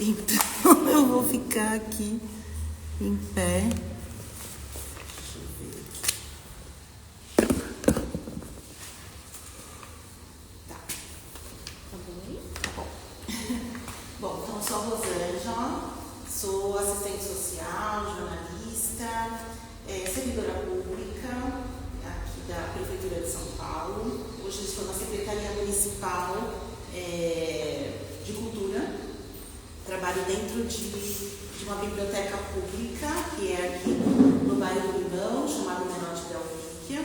Então eu vou ficar aqui em pé. Bom, então eu sou a Rosângela, sou assistente social, jornalista, servidora pública aqui da Prefeitura de São Paulo. Hoje estou na Secretaria Municipal de Cultura. Trabalho dentro de uma biblioteca pública, que é aqui no bairro do Limão, chamado Menotti Delvíquia.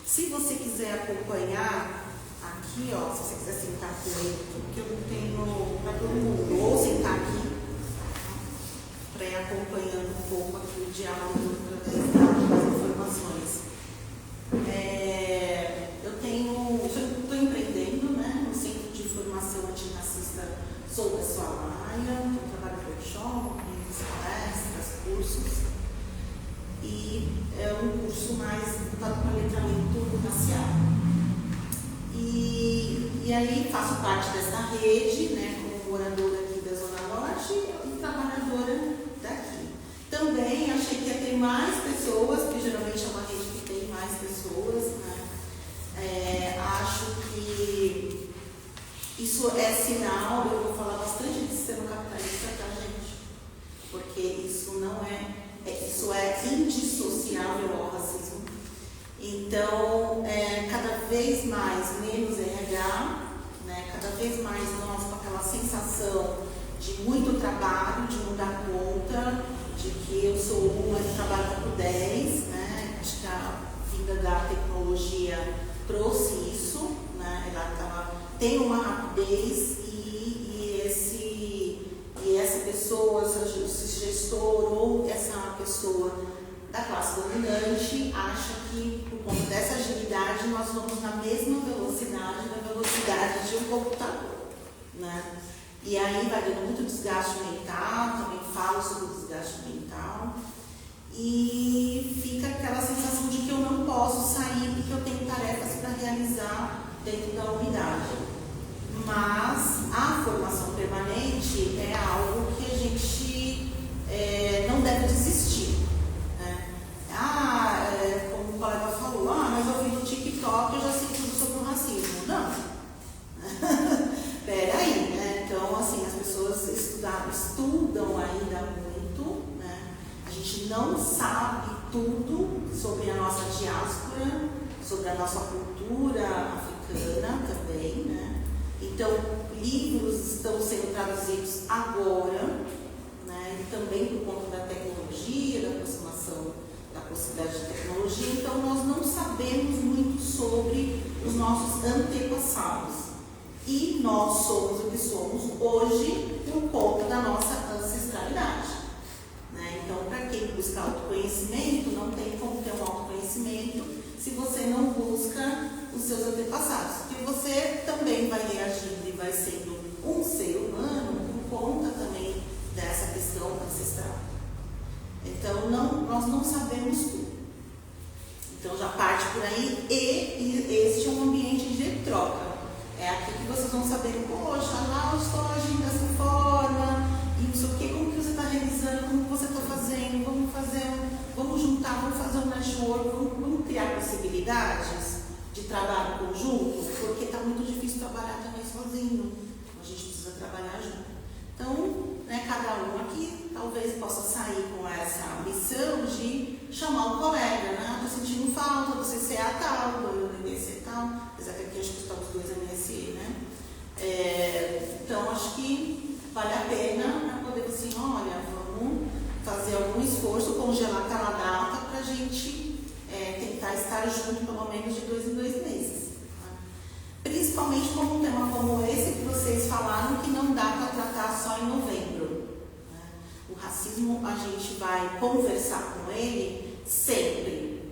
Se você quiser acompanhar aqui, ó, se você quiser sentar comigo, porque eu não tenho para todo mundo, ou sentar aqui, para ir acompanhando um pouco aqui o diálogo através das informações. Estou empreendendo, né, no Centro de Formação Antirracista Sou da Sua Laia, trabalho com workshops, palestras, cursos, e é um curso mais voltado para letramento racial. E aí faço parte dessa rede, né, como moradora aqui da Zona Norte e trabalhadora daqui. Também achei que ia ter mais pessoas, porque geralmente é uma rede que tem mais pessoas, né? Acho que isso é sinal, eu vou falar bastante de sistema capitalista, tá, gente? Porque isso não isso é indissociável ao racismo. Então, cada vez mais menos RH, né? Cada vez mais nós com aquela sensação de muito trabalho, de não dar conta, de que eu sou um, mas trabalho por 10, né? Acho que a vinda da tecnologia trouxe isso, né? Ela tem uma rapidez e essa pessoa, esse gestor ou essa pessoa da classe dominante acha que, por conta dessa agilidade, nós vamos na mesma velocidade da velocidade de um computador, né? E aí vai dando muito desgaste mental, também falo sobre o desgaste mental, e fica aquela sensação de que eu não posso sair porque eu tenho tarefas para realizar dentro da unidade. Mas a formação permanente é algo que a gente não deve desistir. Como o colega falou, mas eu vi no TikTok, eu já sei tudo sobre o racismo. Não. Peraí, né? Então, assim, as pessoas estudam ainda muito, né? A gente não sabe tudo sobre a nossa diáspora, sobre a nossa cultura africana também, né? Então, livros estão sendo traduzidos agora, né? E também por conta da tecnologia, da aproximação da possibilidade de tecnologia. Então, nós não sabemos muito sobre os nossos antepassados. E nós somos o que somos hoje por conta da nossa ancestralidade, né? Então, para quem busca autoconhecimento, não tem como ter um autoconhecimento se você não busca os seus antepassados, porque você também vai reagindo e vai sendo um ser humano por conta também dessa questão ancestral. Então, nós não sabemos tudo. Então, já parte por aí, e este é um ambiente de troca. É aqui que vocês vão saber, poxa, lá eu estou agindo dessa forma, e não sei o que, como que você está realizando, como que você está fazendo, vamos juntar, vamos fazer um network, vamos criar possibilidades de trabalho conjunto, porque está muito difícil trabalhar também sozinho, a gente precisa trabalhar junto. Então, né, cada um aqui talvez possa sair com essa missão de chamar um colega, né? Estou sentindo falta, você ser a tal, eu MSC tal, apesar que aqui acho que estamos dois MSC, né? Então, acho que vale a pena para poder dizer assim, olha, vamos fazer algum esforço, congelar aquela data para a gente tentar estar junto pelo menos de 2 em 2 meses. Né? Principalmente como um tema como esse que vocês falaram, que não dá para tratar só em novembro. Né? O racismo, a gente vai conversar com ele sempre.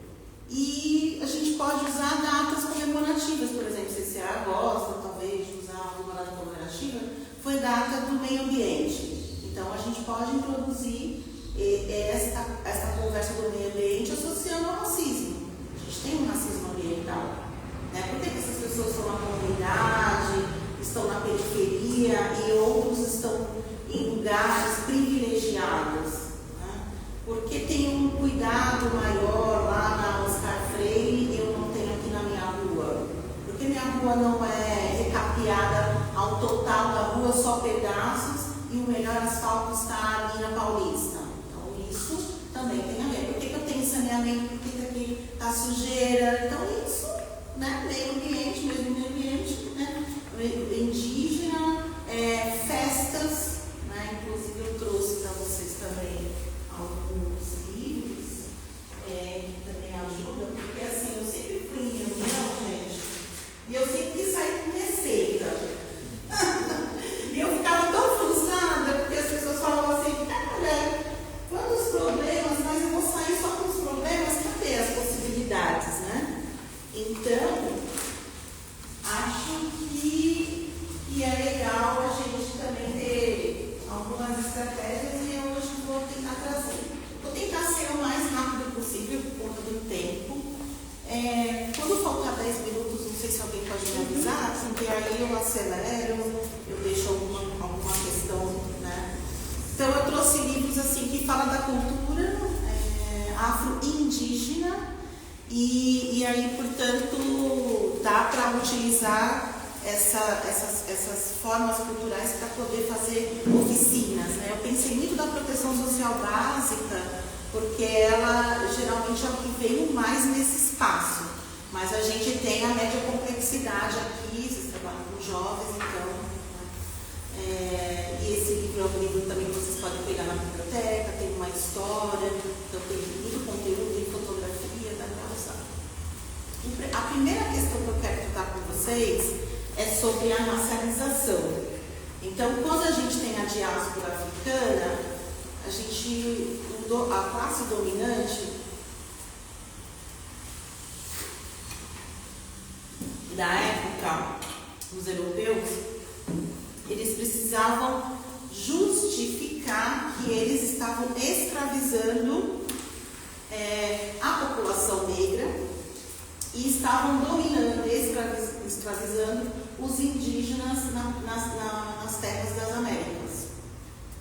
E a gente pode usar datas comemorativas, por exemplo, se você gosta, talvez, de usar alguma data comemorativa, foi data do meio ambiente. Então, a gente pode introduzir esta conversa do meio ambiente associando ao racismo. A gente tem um racismo ambiental. Né? Por que essas pessoas estão na comunidade, estão na periferia e outros estão em e o melhor asfalto está ali na Paulista. Então isso também tem a ver. Por que eu tenho saneamento? Por que aqui está sujeira? Então isso, né? Meio ambiente, né? Indígena, festas, né? Inclusive eu trouxe para vocês também alguns livros que também ajudam, porque assim, eu sempre fui em reunião, gente, e eu sempre quis sair com receita. E eu ficava tão frustrada, porque as pessoas falavam assim, cara, quantos problemas, mas eu vou sair só com os problemas, cadê as possibilidades, né? Então, acho que é legal a gente também ter algumas estratégias e eu hoje vou tentar trazer. Vou tentar ser o mais rápido possível por conta do tempo. Quando faltar 10 minutos, não sei se alguém pode me avisar, porque aí eu acelero, eu deixo alguma questão, né? Então eu trouxe livros assim que falam da cultura afro-indígena e aí, portanto, dá para utilizar essas formas culturais para poder fazer oficinas, né? Eu pensei muito da proteção social básica, porque ela geralmente é o que veio mais nesse espaço, mas a gente tem a média complexidade aqui, vocês trabalham com jovens, então, e esse livro é um livro também que vocês podem pegar na biblioteca, tem uma história, então tem muito conteúdo, tem fotografia, dá para usar. A primeira questão que eu quero tratar com vocês é sobre a racialização. Então, quando a gente tem a diáspora africana, a classe dominante da época, os europeus, eles precisavam justificar que eles estavam escravizando a população negra e estavam dominando, escravizando os indígenas nas terras das Américas.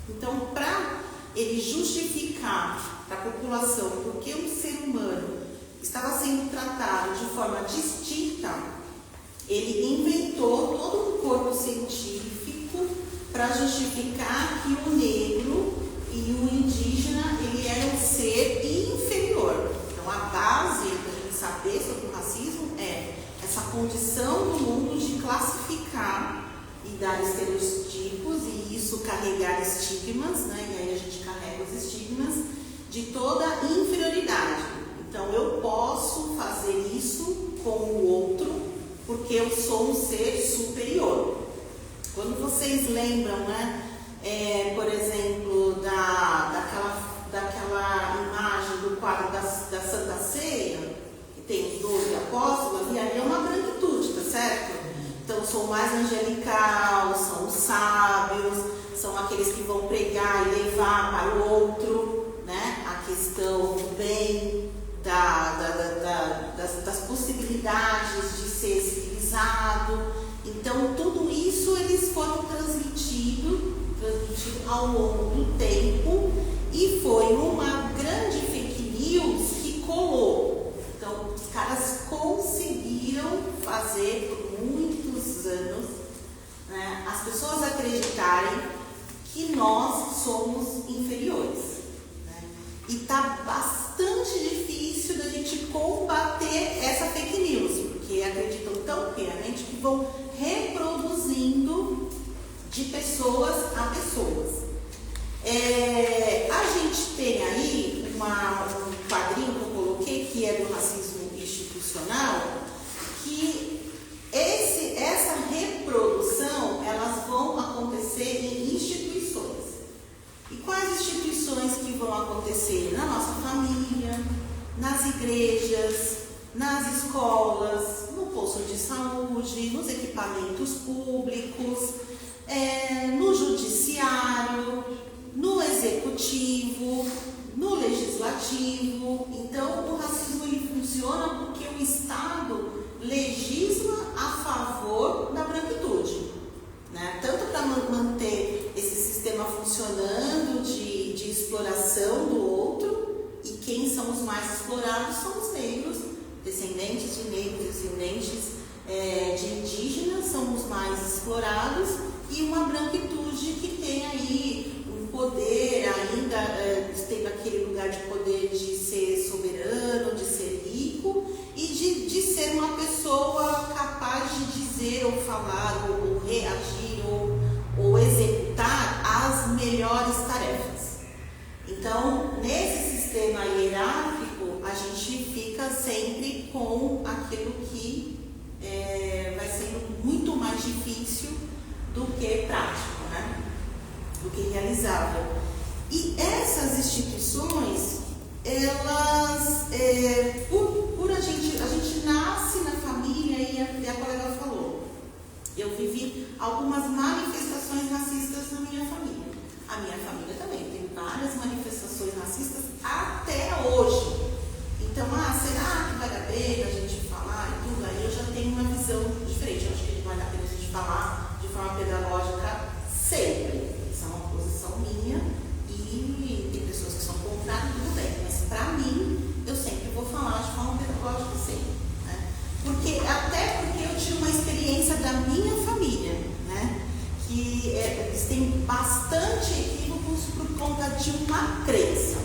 Então, para ele justificar para a população porque um ser humano estava sendo tratado de forma distinta, ele inventou todo um corpo científico para justificar que o negro e o indígena ele era um ser inferior. Então, a base para a gente saber sobre o racismo é essa condição do mundo de classificar e dar estereotipos e isso carregar estigmas, né? E aí a gente carrega os estigmas de toda inferioridade. Então eu posso fazer isso com o outro porque eu sou um ser superior. Quando vocês lembram, né? Por exemplo, daquela imagem do quadro da Santa Ceia, que tem os 12 apóstolos, e ali é uma branquitude, tá certo? Então, são o mais angelical, são os sábios, são aqueles que vão pregar e levar para o outro, né? A questão do bem, das possibilidades de ser civilizado. Então, tudo isso eles foram transmitido ao longo do tempo e foi uma grande fake news que colou. Então, os caras conseguiram fazer por muitos anos, né, as pessoas acreditarem que nós somos inferiores, né? E está bastante difícil da gente combater essa fake news, porque acreditam tão piamente que vão reproduzindo de pessoas a pessoas. A gente tem aí um quadrinho que eu coloquei, que é do racismo institucional, que essa reprodução, elas vão acontecer em instituições. E quais instituições que vão acontecer? Na nossa família, nas igrejas, nas escolas, no posto de saúde, nos equipamentos públicos, no judiciário, no executivo, no legislativo. Então, o racismo ele funciona porque o Estado legisla a favor da branquitude, né? Tanto para manter esse sistema funcionando de exploração do outro, e quem são os mais explorados são os negros, descendentes de negros, descendentes de indígenas são os mais explorados, e uma branquitude que tem aí melhores tarefas. Então, nesse sistema hierárquico, a gente fica sempre com aquilo que vai sendo muito mais difícil do que prático, né? Do que realizável. E essas instituições, elas, por a gente nasce na família, e a colega falou, eu vivi algumas manifestações racistas na minha família. A minha família também tem várias manifestações racistas até hoje. Então, será que vale a pena a gente falar e tudo? Aí eu já tenho uma visão diferente. Eu acho que vale a pena a gente falar de forma pedagógica sempre. Isso é uma posição minha e tem pessoas que são contrárias, tudo bem. Mas para mim, eu sempre vou falar de forma pedagógica sempre. Né? Até porque eu tive uma experiência da minha família, né? Que eles têm bastante equívocos por conta de uma crença.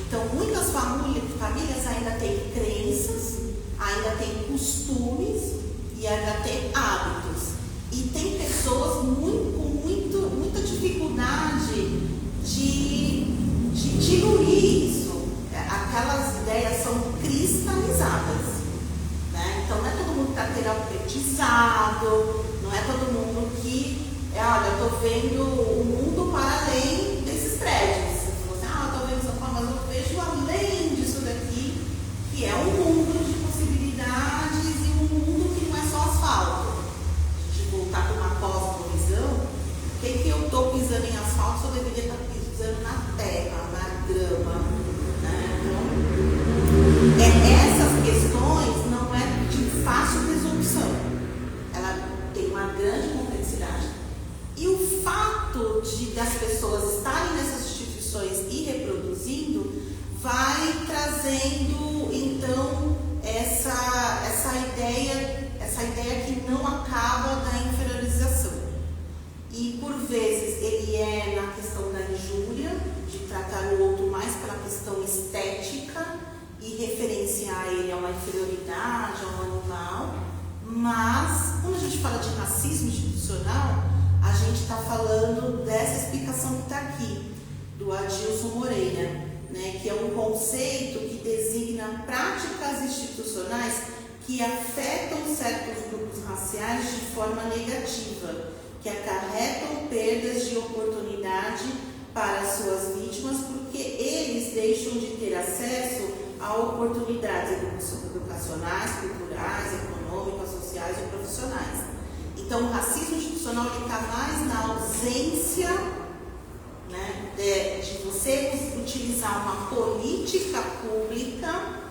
Então, muitas famílias ainda têm crenças, ainda têm costumes e ainda têm hábitos. E tem pessoas com muita dificuldade de diluir isso. Aquelas ideias são cristalizadas. Né? Então, não é todo mundo que está terapeutizado, não é todo mundo que, olha, eu estou vendo o mundo para além desses prédios. Você falou assim, eu estou vendo São Paulo, mas eu vejo além disso daqui, que é um mundo de possibilidades e um mundo que não é só asfalto. A gente voltar para uma pós-provisão, por que eu estou pisando em asfalto se eu deveria estar pisando na terra, na grama? Né? Então, essas questões não é de fácil resolução. Ela tem uma grande complexidade. E o fato das pessoas estarem nessas instituições e reproduzindo vai trazendo, então, essa ideia que não acaba da inferiorização. E, por vezes, ele é na questão da injúria, de tratar o outro mais pela questão estética e referenciar ele a uma inferioridade, a um animal. Mas, quando a gente fala de racismo institucional, a gente está falando dessa explicação que está aqui, do Adilson Moreira, né, que é um conceito que designa práticas institucionais que afetam certos grupos raciais de forma negativa, que acarretam perdas de oportunidade para suas vítimas, porque eles deixam de ter acesso a oportunidades educacionais, culturais, econômicas, sociais ou profissionais. Então, o racismo institucional está mais na ausência, né, de você utilizar uma política pública,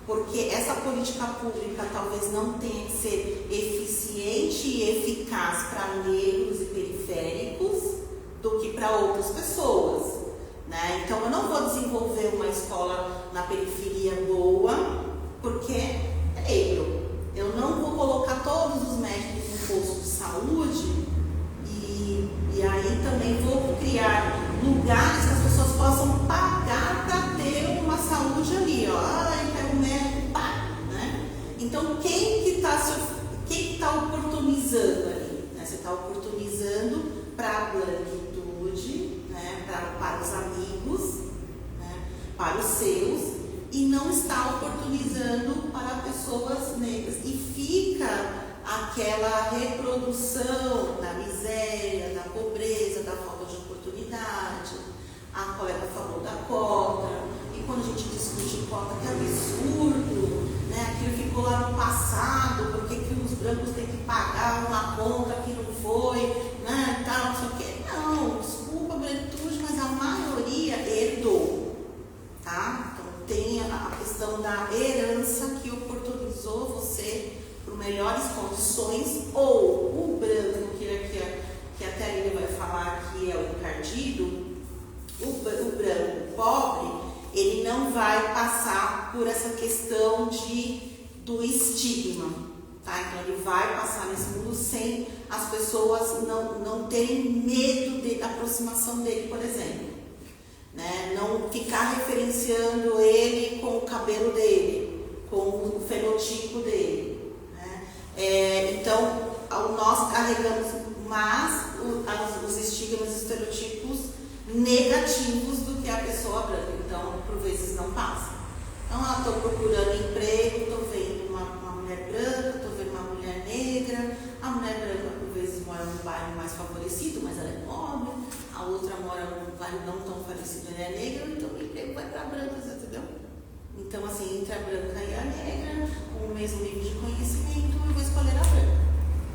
porque essa política pública talvez não tenha que ser eficiente e eficaz para negros e periféricos do que para outras pessoas. Né? Então, eu não vou desenvolver uma escola na periferia boa porque é negro. Eu não vou colocar todos os médicos no posto de saúde e aí também vou criar lugares que as pessoas possam pagar para ter uma saúde ali. Pega o médico, paga. Né? Então, quem que está oportunizando ali? Né? Você está oportunizando para a branquitude, né? para os amigos, né? Para os seus, e não está oportunizando para pessoas negras. E fica aquela reprodução da miséria, da pobreza, da falta de oportunidade. A colega falou da cota, e quando a gente discute cota, que absurdo, né? Aquilo ficou lá no passado, por que os brancos têm que pagar uma conta que não foi, né? Tal, não sei o quê. Não, desculpa a branquitude, mas a maioria herdou, tá? Então tem a questão da herança que oportunizou você por melhores condições, ou o branco, que até ele vai falar que é o encardido, o branco pobre, ele não vai passar por essa questão do estigma, tá? Então ele vai passar nesse mundo sem as pessoas não terem medo da aproximação dele, por exemplo. Né? Não ficar referenciando ele com o cabelo dele, com o fenotipo dele. Né? Então, nós carregamos mais os estigmas e estereotipos negativos do que a pessoa branca. Então, por vezes, não passa. Então, estou procurando emprego, estou vendo uma mulher branca, estou vendo uma mulher negra. A mulher branca, por vezes, mora num bairro mais favorecido, mas ela é pobre. A outra mora num bairro não tão favorecido, ela é negra, então o emprego vai para a branca, entendeu? Então, assim, entre a branca e a negra, com o mesmo nível de conhecimento, eu vou escolher a branca.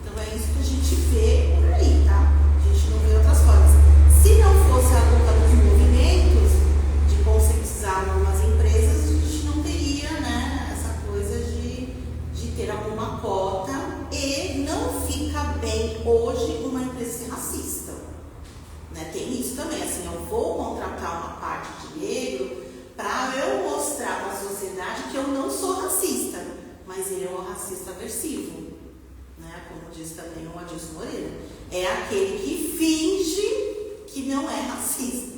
Então, é isso que a gente vê por aí, tá? A gente não vê outras formas. Se não fosse a luta dos movimentos de conscientizar algumas empresas, a gente não teria, né, essa coisa de ter alguma cota, e não fica bem hoje uma empresa ser racista. Né? Tem isso também, assim, eu vou contratar uma parte de negro para eu mostrar para a sociedade que eu não sou racista, mas ele é um racista aversivo, né? Como diz também o Adilson Moreira, é aquele que finge que não é racista,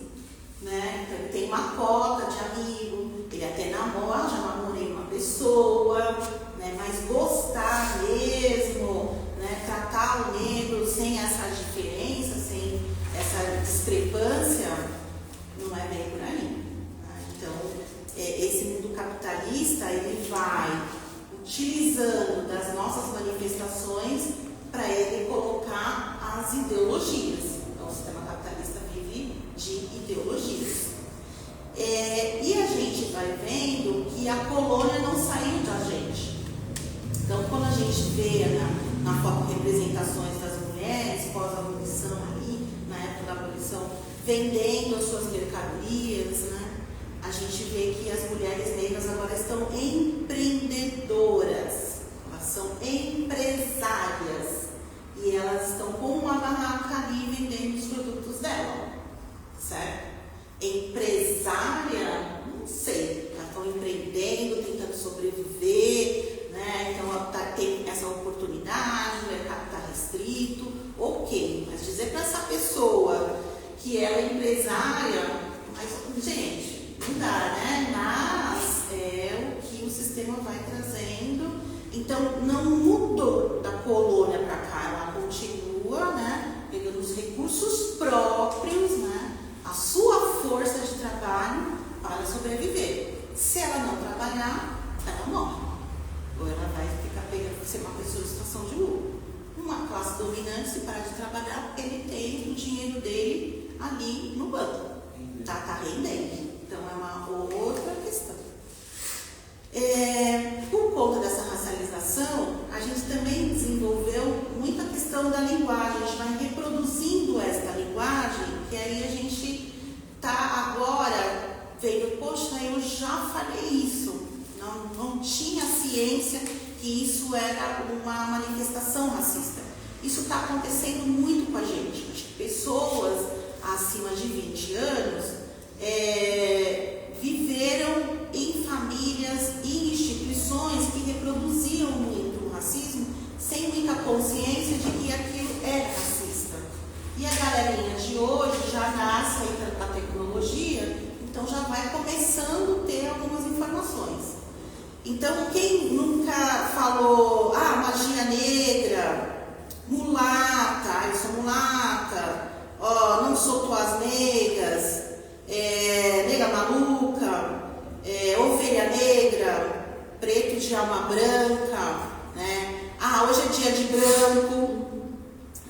né? Então ele tem uma cota de amigo, ele até namora, já namorei uma pessoa, né? Mas gostar mesmo, né? Tratar o negro sem essa diferença, sem essa discrepância, não é bem por aí. Então, esse mundo capitalista, ele vai utilizando das nossas manifestações para ele colocar as ideologias. Então, o sistema capitalista vive de ideologias. E a gente vai vendo que a colônia não saiu da gente. Então, quando a gente vê na foto representações das mulheres pós-abolição ali, na época da abolição, vendendo as suas mercadorias, né? A gente vê que as mulheres negras agora estão empreendedoras, elas são empresárias e elas estão com uma barraca ali vendendo os produtos dela, certo? Empresária, não sei, elas estão empreendendo, tentando sobreviver, né? Então tem essa oportunidade, o mercado está restrito, ok, mas dizer para essa pessoa que ela é empresária, mas gente, não dá, né? Mas é o que o sistema vai trazendo. Então, não mudou da colônia para cá, ela continua, né? Pegando os recursos próprios, né? A sua força de trabalho para sobreviver. Se ela não trabalhar, ela morre. Ou ela vai ficar pegando, ser uma pessoa em situação de lucro. Uma classe dominante, se parar de trabalhar, ele tem o dinheiro dele ali no banco. Tá rendendo. Então, é uma outra questão. Por conta dessa racialização, a gente também desenvolveu muita questão da linguagem. A gente vai reproduzindo esta linguagem, que aí a gente está agora vendo, poxa, eu já falei isso. Não tinha ciência que isso era uma manifestação racista. Isso está acontecendo muito com a gente. Acho que pessoas acima de 20 anos viveram em famílias e instituições que reproduziam muito o racismo sem muita consciência de que aquilo era racista. E a galerinha de hoje já nasce aí com a tecnologia, então já vai começando a ter algumas informações. Então, quem nunca falou, magia negra, mulata, eu sou mulata, não sou tuas negas, nega maluca, ovelha negra, preto de alma branca, né? Hoje é dia de branco,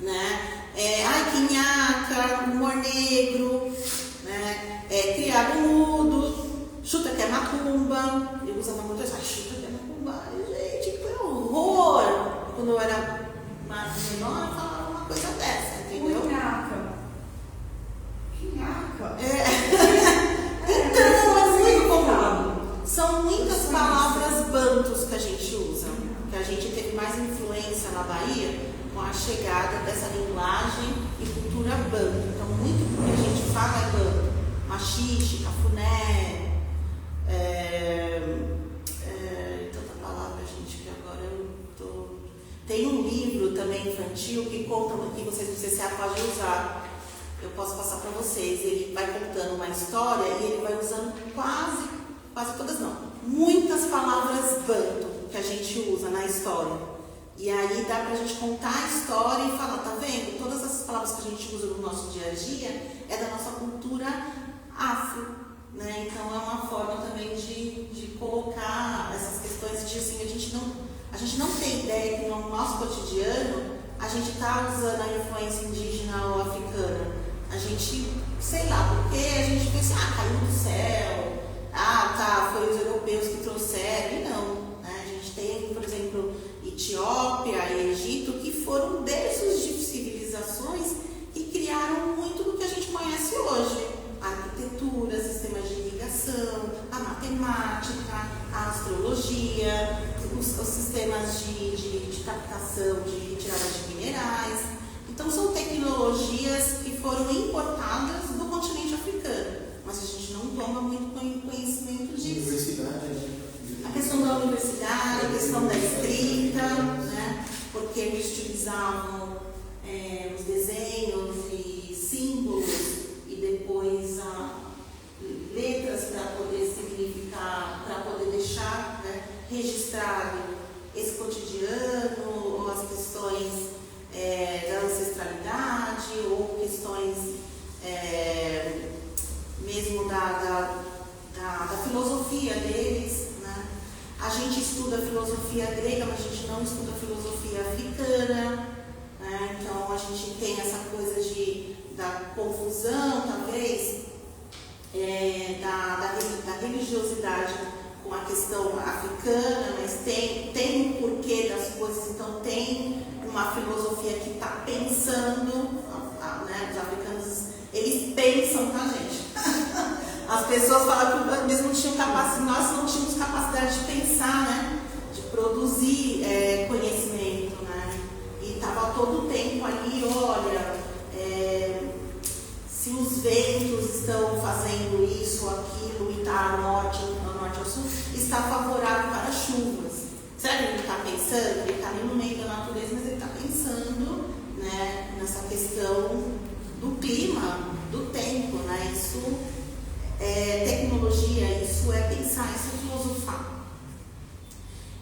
né? Que nhaca, humor negro, né? Criado mudo, chuta que é macumba. Eu usava muito isso, chuta que é macumba. Gente, que horror! Quando eu era mais menor, eu falava uma coisa dessa, entendeu? Então, é muito comum. São muitas palavras bantus que a gente usa, que a gente teve mais influência na Bahia com a chegada dessa linguagem e cultura bantu. Então, muito do que a gente fala é bantu. Machixe, cafuné, tanta palavra, gente, que agora eu tô... Tem um livro também infantil que conta, que vocês podem usar. Eu posso passar para vocês. Ele vai contando uma história e ele vai usando quase todas não, muitas palavras bantu que a gente usa na história. E aí dá pra gente contar a história e falar, tá vendo? Todas essas palavras que a gente usa no nosso dia a dia é da nossa cultura afro, né? Então é uma forma também de colocar essas questões de assim, a gente não tem ideia que no nosso cotidiano a gente está usando a influência indígena ou africana. A gente, sei lá, porque a gente pensa, caiu do céu, foi os europeus que trouxeram, e não, né? A gente tem, por exemplo, Etiópia e Egito, que foram berços de civilizações que criaram muito do que a gente conhece hoje. A arquitetura, sistemas de irrigação, a matemática, a astrologia, os sistemas de captação, de retirada de minerais. Então são tecnologias que foram importadas do continente africano, mas a gente não toma muito conhecimento disso. A questão da universidade, a questão da escrita, né? Porque eles utilizavam os desenhos e símbolos e depois letras para poder significar, para poder deixar, né, registrado esse cotidiano, ou as questões da ancestralidade, ou questões mesmo da filosofia deles, né? A gente estuda a filosofia grega, mas a gente não estuda a filosofia africana, né? Então a gente tem essa coisa da confusão, talvez, da religiosidade com a questão africana, mas tem um porquê das coisas, então tem uma filosofia que está pensando, né? Os africanos, eles pensam, tá, gente? As pessoas falam que eles não tinham capacidade, nós não tínhamos capacidade de pensar, né? De produzir conhecimento, né? E estava todo o tempo ali, olha, se os ventos estão fazendo isso ou aquilo e está ao norte ou sul, está favorável para chuvas. Será que ele está pensando? Ele está ali no meio da natureza, mas ele está pensando, né, nessa questão do clima, do tempo, né? Isso é tecnologia, isso é pensar, isso é filosofar.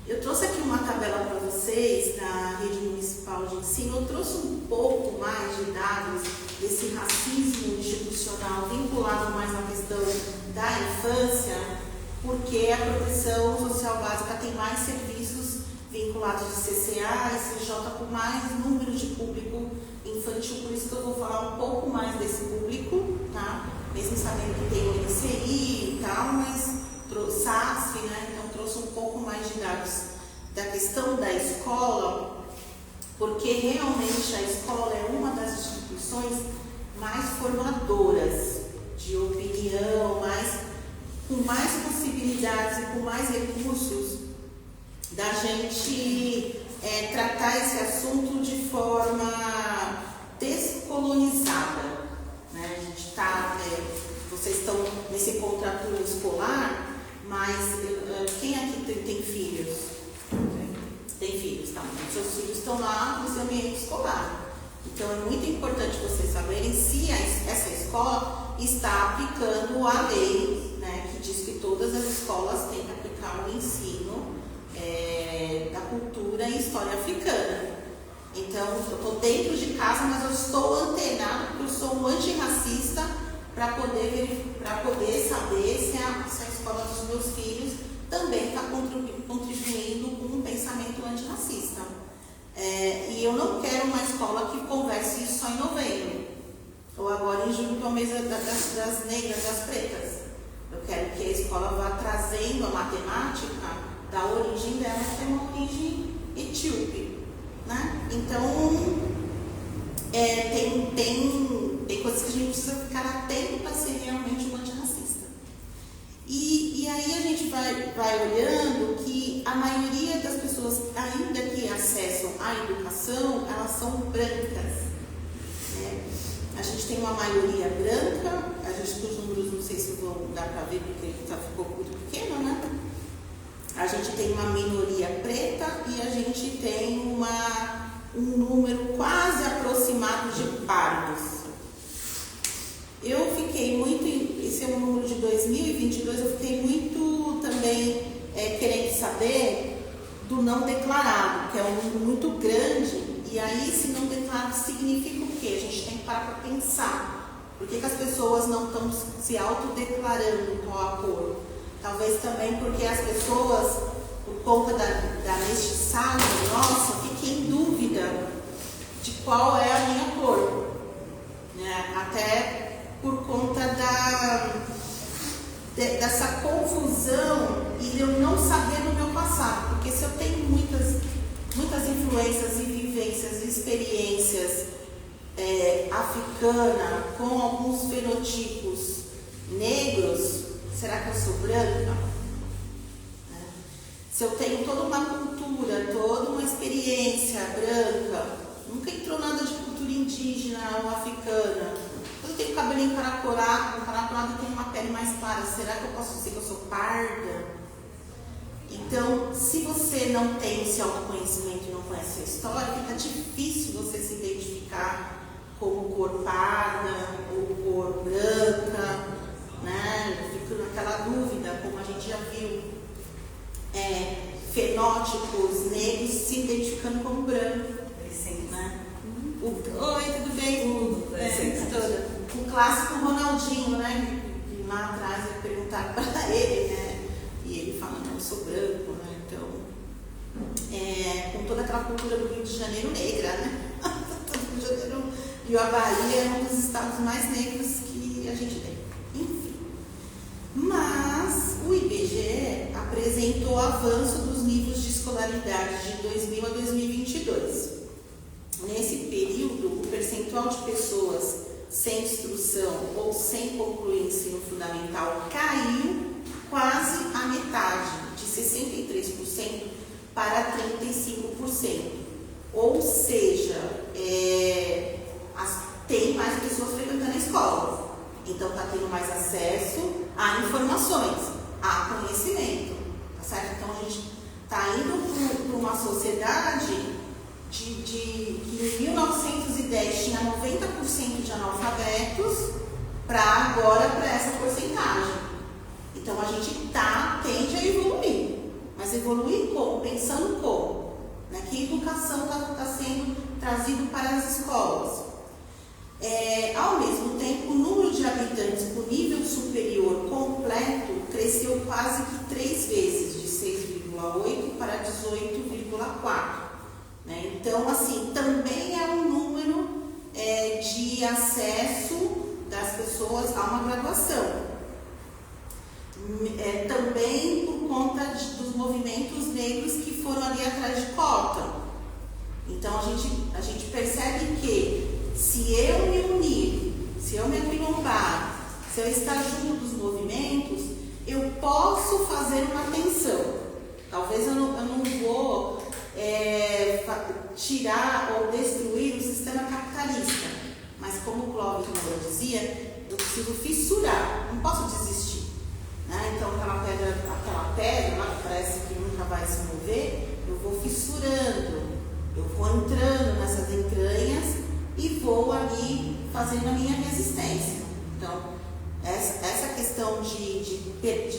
Eu trouxe aqui uma tabela para vocês da Rede Municipal de Ensino. Eu trouxe um pouco mais de dados desse racismo institucional vinculado mais à questão da infância, porque a proteção social básica tem mais serviços vinculados de CCA e CJ com mais número de público infantil, por isso que eu vou falar um pouco mais desse público, tá? Mesmo sabendo que tem o NCI e tal, mas SASF, né? Então trouxe um pouco mais de dados da questão da escola, porque realmente a escola é uma das instituições mais formadoras de opinião, com mais possibilidades e com mais recursos da gente tratar esse assunto de forma descolonizada, né? A gente vocês estão nesse contraturno escolar, mas quem aqui tem filhos? Tem filhos, tá? Seus filhos estão lá no seu ambiente escolar. Então é muito importante vocês saberem se essa escola está aplicando a lei, né, que diz que todas as escolas têm que aplicar o ensino da cultura e história africana. Então, eu estou dentro de casa, mas eu estou antenado, porque eu sou um antirracista, para poder saber se a escola dos meus filhos também está contribuindo com um pensamento antirracista. E eu não quero uma escola que converse isso só em novembro, ou agora em julho, que é o mês das negras, das pretas. Eu quero que a escola vá trazendo a matemática da origem dela, que é uma origem etíope, né? Então, tem coisas que a gente precisa ficar atento para ser realmente um antirracista. E aí a gente vai olhando que a maioria das pessoas, ainda que acessam a educação, elas são brancas, né? A gente tem uma maioria branca, a gente, os números não sei se vão dar para ver porque ficou muito pequeno, né? A gente tem uma minoria preta e a gente tem um número quase aproximado de pardos. Eu fiquei muito, esse é um número de 2022, eu fiquei muito também querendo saber do não declarado, que é um número muito grande, e aí esse não declarado significa o quê? A gente tem que parar para pensar. Por que as pessoas não estão se autodeclarando qual a cor? Talvez também porque as pessoas, por conta da mestiçagem nossa, fiquem em dúvida de qual é a minha cor, né? Até por conta dessa confusão e de eu não saber do meu passado, porque se eu tenho muitas influências e vivências e experiências africana com alguns fenotipos negros, será que eu sou branca? Se eu tenho toda uma cultura, toda uma experiência branca, nunca entrou nada de cultura indígena ou africana, eu tenho cabelo encaracolado e tenho uma pele mais clara, será que eu posso dizer que eu sou parda? Então, se você não tem esse autoconhecimento e não conhece a história, fica difícil você se identificar como cor parda ou cor branca, né? Eu fico naquela dúvida, como a gente já viu, fenótipos negros se identificando como branco. Né? Oi, tudo bem? Tudo. O clássico Ronaldinho, né? Que lá atrás perguntaram para ele, né? E ele fala, não, eu sou branco, né? Então, com toda aquela cultura do Rio de Janeiro negra, né? Rio de Janeiro e a Bahia é um dos estados mais negros que a gente tem. Enfim. Mas o IBGE apresentou avanço dos níveis de escolaridade de 2000 a 2022. Nesse período, o percentual de pessoas sem instrução ou sem concluir ensino fundamental caiu quase a metade, de 63% para 35%. Ou seja, tem mais pessoas frequentando a escola. Então, está tendo mais acesso a informações, a conhecimento. Tá certo? Então, a gente está indo para uma sociedade que em 1910 tinha 90% de analfabetos para agora para essa porcentagem. Então a gente tende a evoluir, mas evoluir como? Pensando como? Né? Que educação está sendo trazido para as escolas? Ao mesmo tempo, o número de habitantes com nível superior completo cresceu quase que 3 vezes, de 6,8 para 18,4. Né? Então, assim, também é um número de acesso das pessoas a uma graduação. Também por conta dos movimentos negros que foram ali atrás de cota. Então, a gente percebe que se eu me unir, se eu me aquilombar, se eu estar junto dos movimentos, eu posso fazer uma tensão. Talvez eu não vou tirar ou destruir o sistema capitalista, mas como o Clóvis Moura dizia, eu preciso fissurar, não posso desistir. Né? Então aquela pedra lá que parece que nunca vai se mover, eu vou fissurando, eu vou entrando nessas entranhas e vou ali fazendo a minha resistência. Então essa questão de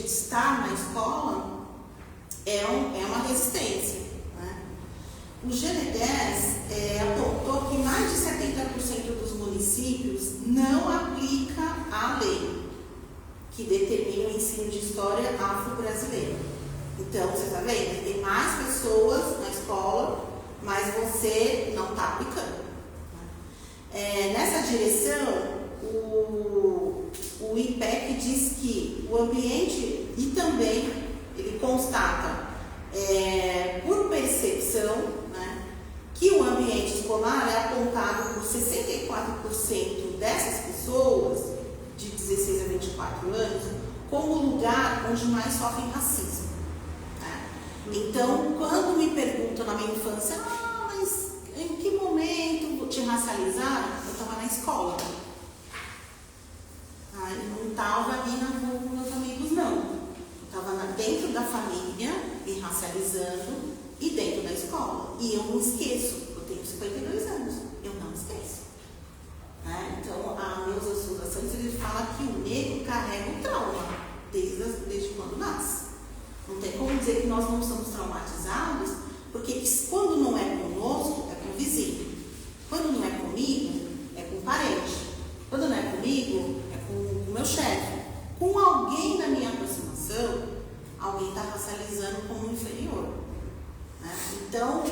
estar na escola é uma resistência. O GD10 apontou que mais de 70% dos municípios não aplica a lei que determina o ensino de história afro-brasileira. Então, você está vendo? Tem mais pessoas na escola, mas você não está aplicando. Nessa direção, o IPEC diz que o ambiente, e também ele constata, por percepção, né, que o ambiente escolar é apontado por 64% dessas pessoas de 16 a 24 anos como o lugar onde mais sofrem racismo. Né? Então, quando me perguntam na minha infância, mas em que momento te racializaram? Eu estava na escola. Eu não estava ali na rua com meus amigos, não. Eu estava dentro da família, me racializando, e dentro da escola. E eu não esqueço, eu tenho 52 anos, eu não esqueço. Né? Então, a Neuza Santos, ele fala que o negro carrega o trauma desde quando nasce. Não tem como dizer que nós não somos traumatizados, Porque quando não é conosco, é com o vizinho. Quando não é comigo, é com o parente. Quando não é comigo, é com o meu chefe. Com alguém da minha aproximação, alguém está racializando como inferior. Né? Então,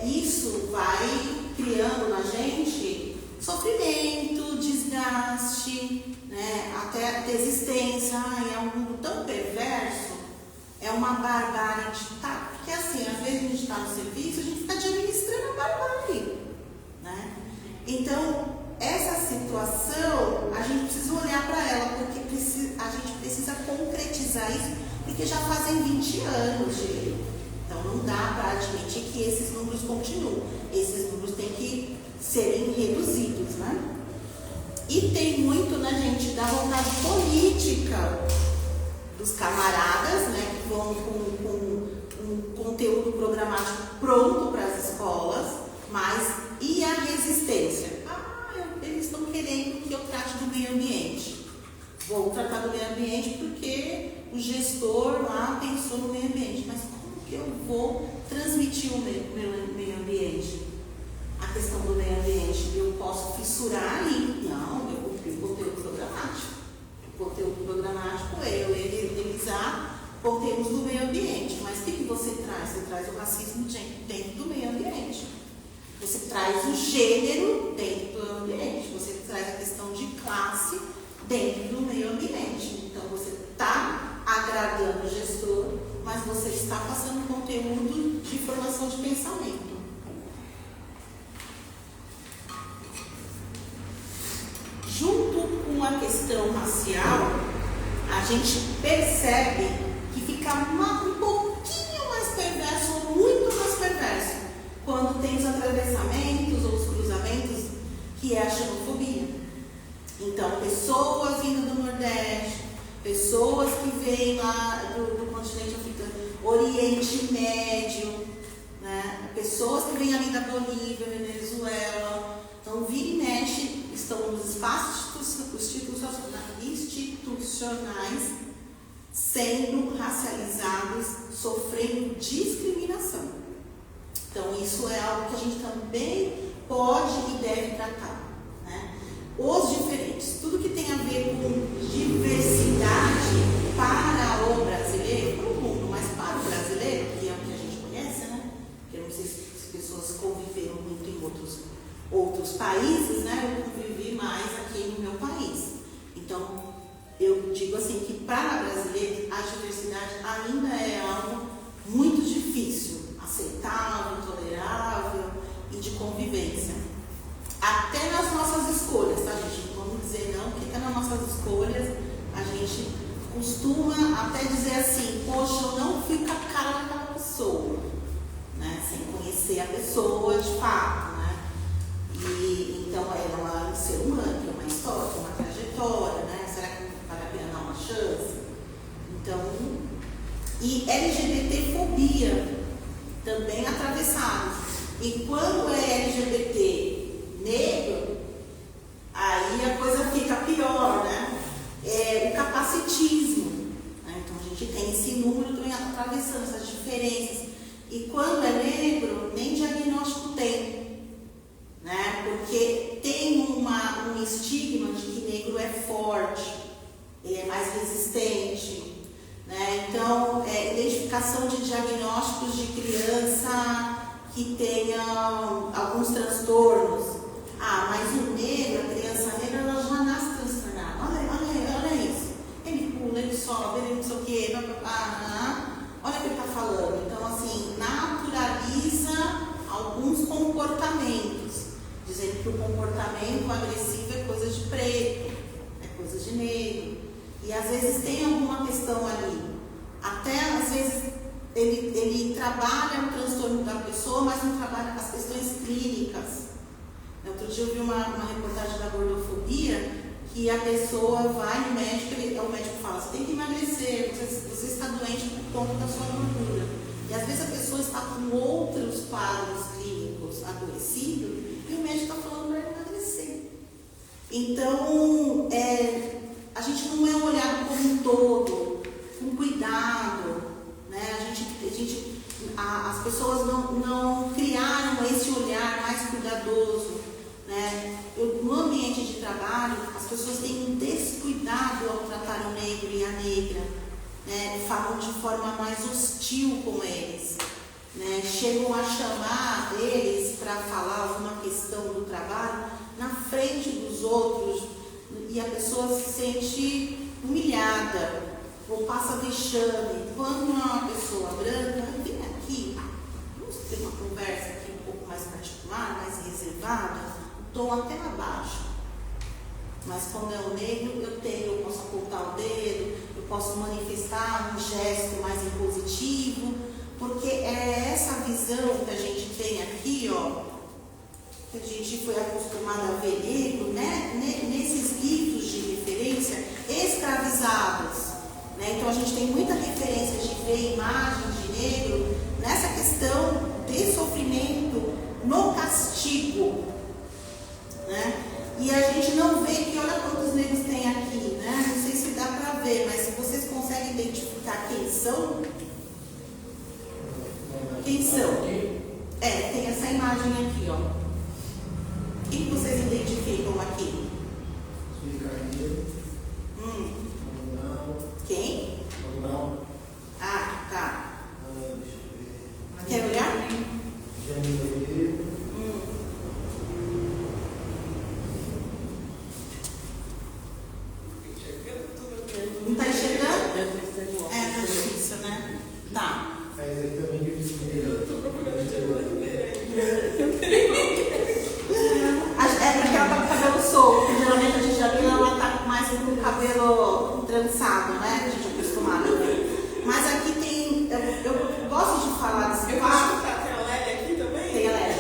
isso vai criando na gente sofrimento, desgaste, né? Até desistência. É um mundo tão perverso, é uma barbárie de tá. Porque assim, às vezes a gente está no serviço, a gente fica administrando a barbárie. Né? Então, essa situação, a gente precisa olhar para ela, porque a gente precisa concretizar isso, porque já fazem 20 anos de. Então, não dá para admitir que esses números continuam. Esses números têm que serem reduzidos, né? E tem muito, né, gente, da vontade política dos camaradas, né, que vão com um conteúdo programático pronto para as escolas, mas e a resistência? Eles estão querendo que eu trate do meio ambiente. Vou tratar do meio ambiente porque o gestor lá pensou no meio ambiente. Mas como que eu vou transmitir o meio ambiente? A questão do meio ambiente, eu posso fissurar ali? Não, eu cumpri o conteúdo programático. O conteúdo programático é eu realizar conteúdos do meio ambiente. Mas o que você traz? Você traz o racismo dentro do meio ambiente. Você traz o gênero dentro do ambiente, você traz a questão de classe dentro do meio ambiente. Então, você está agradando o gestor, mas você está passando conteúdo de formação de pensamento. Junto com a questão racial, a gente percebe que fica um pouquinho mais perverso, ou muito mais perverso, quando tem os atravessamentos ou os cruzamentos, que é a xenofobia. Então, pessoas vindo do Nordeste, pessoas que vêm lá do continente africano, Oriente Médio, né? Pessoas que vêm ali da Bolívia, Venezuela. Então, vira e mexe, estão nos espaços institucionais sendo racializados, sofrendo discriminação. Então, isso é algo que a gente também pode e deve tratar. Né? Os diferentes, tudo que tem a ver com diversidade para o brasileiro, para o mundo, mas para o brasileiro, que é o que a gente conhece, né? Porque eu não sei se as pessoas conviveram muito em outros países, né? Eu convivi mais aqui no meu país. Então, eu digo assim que para brasileiros a diversidade ainda é algo muito difícil, aceitável, tolerável e de convivência. Até nas nossas escolhas, tá, gente? Não vamos dizer não, porque até nas nossas escolhas a gente costuma até dizer assim, poxa, eu não fui com a cara daquela pessoa, né? Sem conhecer a pessoa de fato, né? E então ela é um ser humano, tem uma história, tem uma trajetória, né? Será que vale a pena dar uma chance? Então, e LGBTfobia também atravessados. E quando é LGBT negro, aí a coisa fica pior, né? É o capacitismo. Né? Então a gente tem esse número também atravessando essas diferenças. E quando é negro, nem diagnóstico tem. Né? Porque tem um estigma de que negro é forte, ele é mais resistente. Né? Então, identificação de diagnósticos de criança que tenha alguns transtornos. Mas o negro, a criança negra, ela já nasce transtornada. Olha isso. Ele pula, ele sobe, ele não sei o quê. Olha o que ele está falando. Então, assim, naturaliza alguns comportamentos, dizendo que o comportamento agressivo é coisa de preto, é coisa de negro. E às vezes tem alguma questão ali. Até às vezes ele trabalha o transtorno da pessoa, mas não trabalha as questões clínicas. Outro dia eu vi uma reportagem da gordofobia, que a pessoa vai no médico, o médico fala, você tem que emagrecer, você está doente por conta da sua gordura. E às vezes a pessoa está com outros quadros clínicos adoecidos, e o médico está falando para emagrecer. Então, a gente não é olhado como um todo, com cuidado, né? As pessoas não a negra, né? Falam de forma mais hostil com eles, né? Chegam a chamar eles para falar alguma questão do trabalho na frente dos outros e a pessoa se sente humilhada ou passa vexame. Quando uma pessoa branca vem aqui, vamos ter uma conversa aqui um pouco mais particular, mais reservada, o tom até abaixo. Mas quando é o negro, eu posso apontar o dedo, eu posso manifestar um gesto mais impositivo, porque é essa visão que a gente tem aqui, ó, que a gente foi acostumado a ver negro, né, nesses livros de referência escravizados, né? Então a gente tem muita referência de ver imagens de negro nessa questão de sofrimento no castigo, né? E a gente não vê que olha quantos negros tem aqui, né? Não sei se dá para ver, mas se vocês conseguem identificar quem são. Quem são? Tem essa imagem aqui, ó. Quem vocês identificam aqui? Quem? Ah, tá. Quer olhar? Não está enxergando? É difícil, né? Tá. É porque ela tá com o cabelo solto. Geralmente a gente já viu ela tá mais com o cabelo trançado, né? A gente é acostumado a ver. Mas aqui tem. Eu gosto de falar desse quadro. Tem a Lélia aqui também? Tem a Lélia.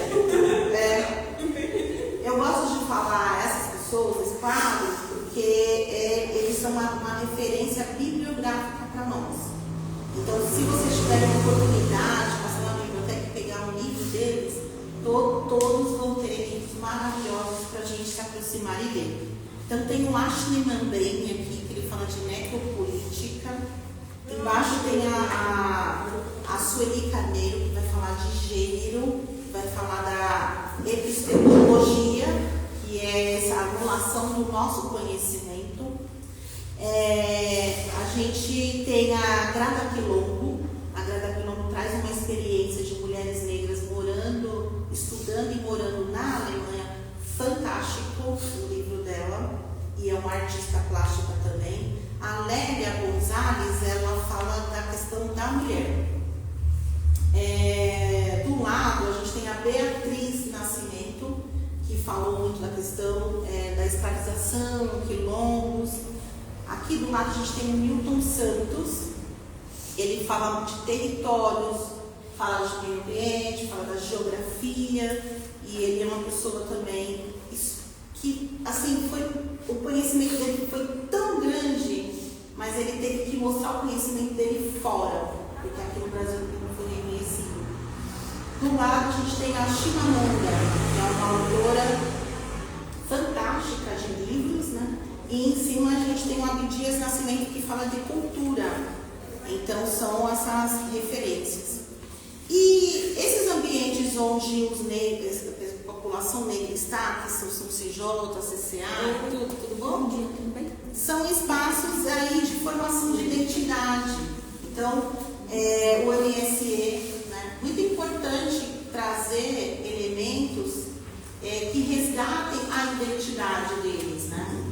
Eu gosto de falar essas pessoas, esse quadro, porque eles são uma referência bibliográfica para nós. Então, se vocês tiverem a oportunidade de passar na biblioteca e pegar um livro deles, todos vão ter livros maravilhosos para a gente se aproximar e ler. Então, tem o Ashley Mandrake aqui, que ele fala de necropolítica. Embaixo tem a Sueli Carneiro, que vai falar de gênero, vai falar da epistemologia, que é essa anulação do nosso conhecimento. A gente tem a Grada Quilombo. A Grada Quilombo traz uma experiência de mulheres negras estudando e morando na Alemanha. Fantástico o livro dela, e é uma artista plástica também. A Lélia Gonzalez, ela fala da questão da mulher. Do lado, a gente tem a Beatriz Nascimento, que falou muito da questão da escravização, quilombos. Aqui do lado a gente tem o Milton Santos, ele fala de territórios, fala de meio ambiente, fala da geografia, e ele é uma pessoa também que, assim, o conhecimento dele foi tão grande, mas ele teve que mostrar o conhecimento dele fora, porque aqui no Brasil ele não foi reconhecido. Do lado a gente tem a Chimamanda, que é uma autora fantástica de livros, né? E em cima a gente tem o Abdias Nascimento, que fala de cultura. Então são essas referências. E esses ambientes onde os negros, a população negra está, que são CJ, CCA, tudo bom? Bom dia, tudo bem? São espaços aí de formação de identidade. Então, o MSE, né, muito importante trazer elementos que resgatem a identidade deles, né?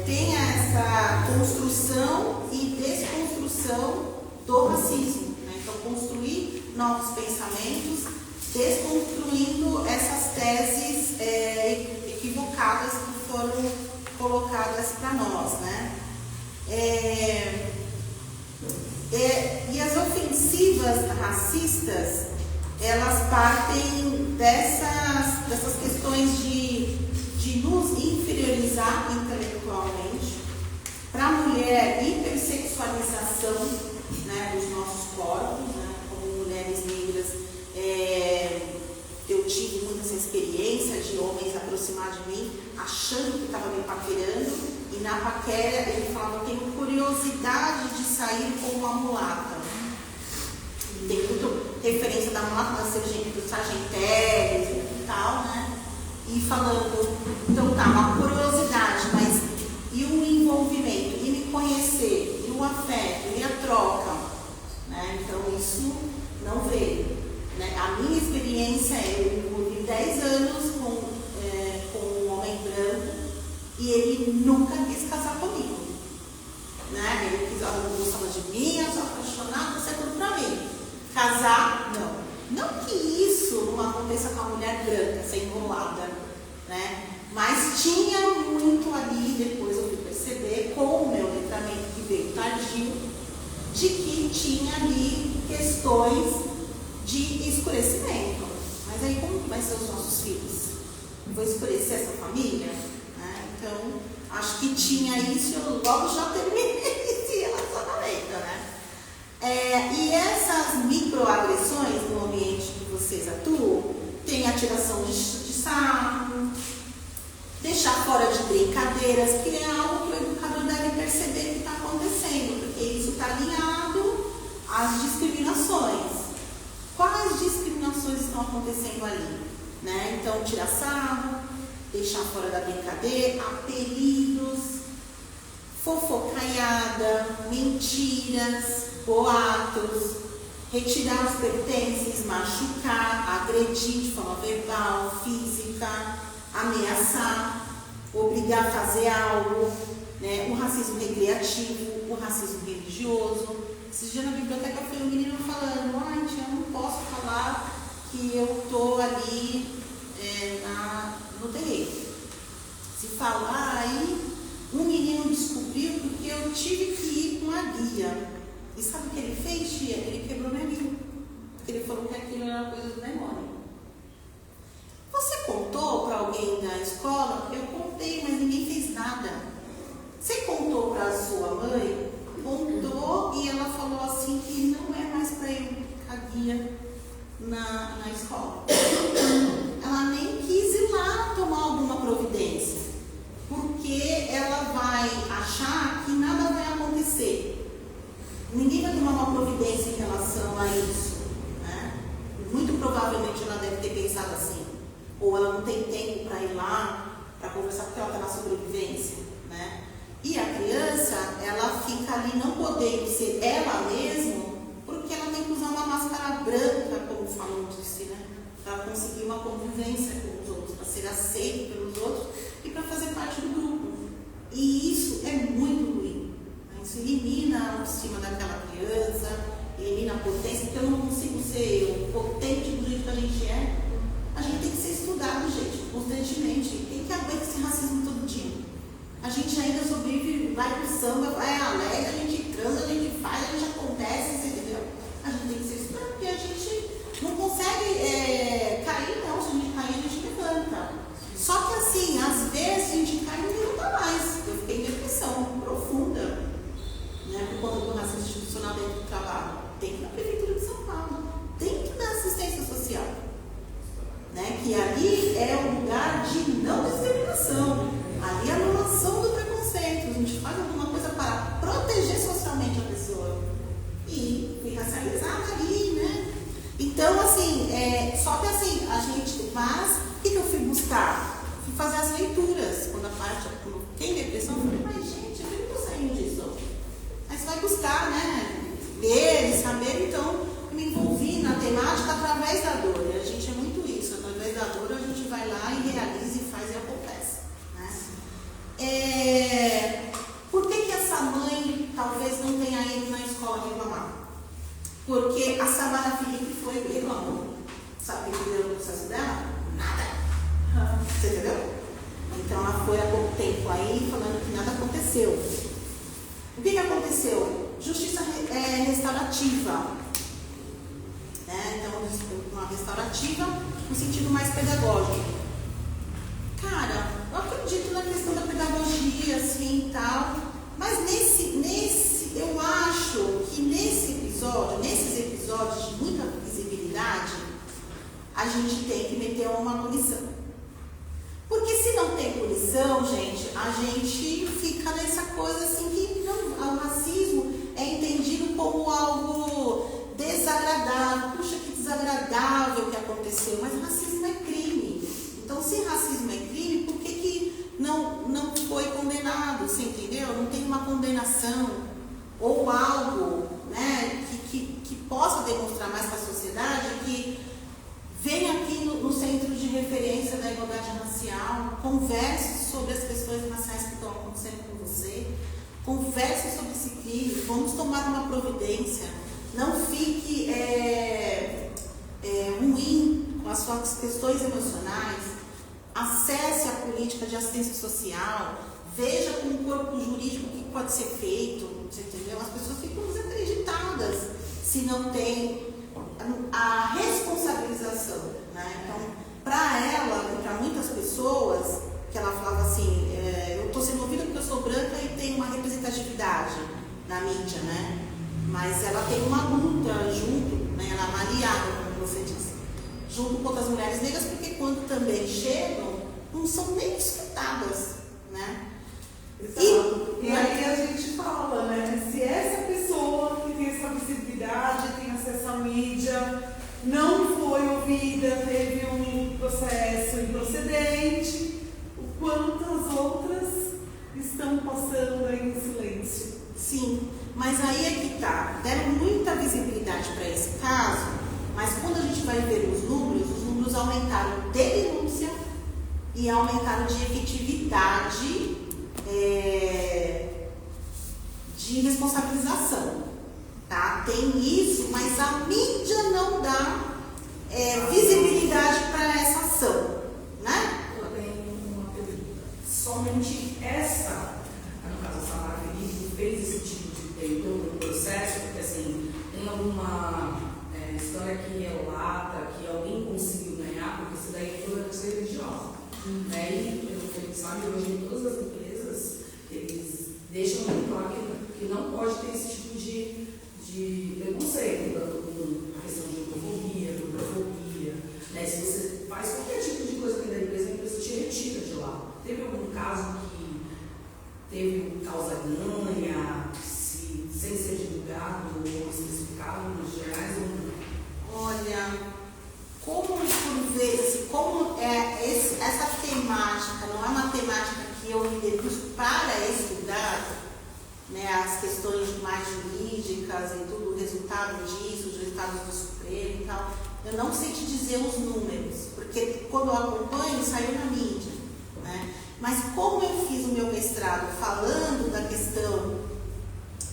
Tenha essa construção e desconstrução do racismo, né? Então, construir novos pensamentos, desconstruindo essas teses equivocadas que foram colocadas para nós, né? E as ofensivas racistas, elas partem dessas questões de nos inferiorizar intelectualmente. Para a mulher, hipersexualização, né, dos nossos corpos, né, como mulheres negras. Eu tive muita essa experiência de homens aproximar de mim, achando que estava me paquerando, e na paquera ele falava: eu tenho curiosidade de sair com uma mulata. Tem muita referência da mulata, da Sargentelli e tal, né? E falando, então tá, uma curiosidade, mas e um envolvimento, e me conhecer. o afeto e a troca, né? Então isso não veio, né? A minha experiência é, eu envolvi 10 anos com um homem branco e ele nunca quis casar comigo, né? Ele quis, gostava de mim, eu sou apaixonada, você é tudo pra mim. Casar, não. Não que isso não aconteça com a mulher branca, ser enrolada, né? Mas tinha muito ali, depois eu fui perceber, com o meu letramento que veio tardio, de que tinha ali questões de escurecimento. Mas aí como que vai ser os nossos filhos? Vou escurecer essa família? Né? Então, acho que tinha isso, eu logo já terminei esse relacionamento, né? E essas microagressões no ambiente que vocês atuam, tem a tiração de sarro, deixar fora de brincadeiras, que é algo que o educador deve perceber que está acontecendo, porque isso está alinhado às discriminações. Quais discriminações estão acontecendo ali? Né? Então, tirar sarro, deixar fora da brincadeira, apelidos, fofocaiada, mentiras, boatos, retirar os pertences, machucar, agredir de forma verbal, física, ameaçar, obrigar a fazer algo, né? O racismo recreativo, o racismo religioso. Esses dias na biblioteca foi um menino falando, ai tia, eu não posso falar que eu estou ali no terreiro. Se falar aí, um menino descobriu porque eu tive que ir com a guia. E sabe o que ele fez, tia? Ele quebrou minha guia. Porque ele falou que aquilo era coisa do demônio. Você contou para alguém da escola? Eu contei, mas ninguém fez nada. Você contou para a sua mãe? Contou e ela falou assim que não é mais para eu a guia na escola. Ela nem quis ir lá tomar alguma providência, porque ela vai achar que nada vai acontecer. Ninguém vai tomar uma providência em relação a isso, né? Muito provavelmente ela deve ter pensado assim, ou ela não tem tempo para ir lá para conversar porque ela está na sobrevivência, né? E a criança, ela fica ali não podendo ser ela mesma, porque ela tem que usar uma máscara branca, como falam disso, né? Para conseguir uma convivência com os outros, para ser aceito pelos outros e para fazer parte do grupo. E isso é muito ruim. Isso elimina a autoestima daquela criança, elimina a potência, porque eu não consigo ser potente do jeito que a gente é. A gente tem que ser estudado, gente, constantemente. Quem que aguenta esse racismo todo dia? A gente ainda sobrevive, vai pro samba, vai alegre, a gente transa, a gente faz, a gente acontece, você entendeu? A gente tem que ser estudado, porque a gente não consegue cair, não. Se a gente cair, a gente levanta. Só que assim, às vezes a gente cai e não levanta mais. Eu fiquei em depressão profunda, né, por conta do racismo institucional dentro do trabalho. Tem que ir na Prefeitura de São Paulo, tem que dar assistência social, né, que ali é o lugar de não discriminação, ali é a anulação do preconceito. A gente faz alguma coisa para proteger socialmente a pessoa e fui racializada ali, né? Então, assim, só que assim, a gente, mas o que eu fui buscar? Fui fazer as leituras. Quando a parte, tem depressão, eu falei, mas gente, eu não estou saindo disso. Aí você vai buscar, né? Ler e saber, então eu me envolvi na temática através da dor. E a gente é muito isso, através da dor a gente vai lá e realiza e faz e acontece, né? Por que essa mãe talvez não tenha ido na escola reclamar? Porque a Samara Felipe foi e reclamou. Sabe o que deu no processo dela? Nada. Você entendeu? Então ela foi há pouco tempo aí falando que nada aconteceu. O que aconteceu? Justiça restaurativa. Né? Então, uma restaurativa no sentido mais pedagógico. Cara, eu acredito na questão da pedagogia, assim, e tal, mas eu acho que nesses episódios de muita visibilidade, a gente tem que meter uma punição. Porque se não tem punição, gente, a gente fica nessa coisa assim que o racismo é entendido como algo desagradável. Puxa, que desagradável que aconteceu, mas racismo é crime. Então, se racismo é crime, por que não foi condenado? Você entendeu? Não tem uma condenação. ou algo, né, que possa demonstrar mais para a sociedade que vem aqui no Centro de Referência da Igualdade Racial, converse sobre as questões raciais que estão acontecendo com você, converse sobre esse crime, vamos tomar uma providência, não fique ruim com as suas questões emocionais, acesse a política de assistência social, veja com o corpo jurídico o que pode ser feito, você entendeu? As pessoas ficam desacreditadas se não tem a responsabilização, né? Então, para ela e para muitas pessoas, que ela falava assim, eu estou sendo ouvida porque eu sou branca e tenho uma representatividade na mídia, né? Mas ela tem uma luta junto, né? Ela é uma aliada, como você disse, junto com outras mulheres negras, porque quando também chegam, não são nem escutadas, né? Exato. E aí a gente fala, né? Se essa pessoa que tem essa visibilidade, tem acesso à mídia, não foi ouvida, teve um processo improcedente, o quanto as outras estão passando aí em silêncio. Sim, mas aí é que tá. Deram muita visibilidade para esse caso, mas quando a gente vai ver os números aumentaram de denúncia e aumentaram de efetividade de responsabilização, tá? Tem isso, mas a mídia não dá visibilidade para essa ação, né? Eu tenho uma pergunta. Somente essa, no caso a Samara Felipe, fez esse tipo de todo um processo, porque assim, tem alguma história que relata que alguém conseguiu ganhar, porque isso daí é toda questão religiosa. E pelo que a gente sabe, hoje em todas as empresas, eles deixam muito claro que não pode ter esse tipo de preconceito, tanto com a questão de homofobia, gordofobia, né? Se você faz qualquer tipo de coisa aqui da empresa, a empresa te retira de lá. Teve algum caso que teve causa-ganha, sem ser divulgado ou especificado nos jornais? Olha, como por vezes, como essa temática não é uma temática que eu me dedico para estudar, né, as questões mais jurídicas e tudo, o resultado disso, os resultados do Supremo e tal, eu não sei te dizer os números, porque quando eu acompanho, saiu na mídia, né? Mas como eu fiz o meu mestrado falando da questão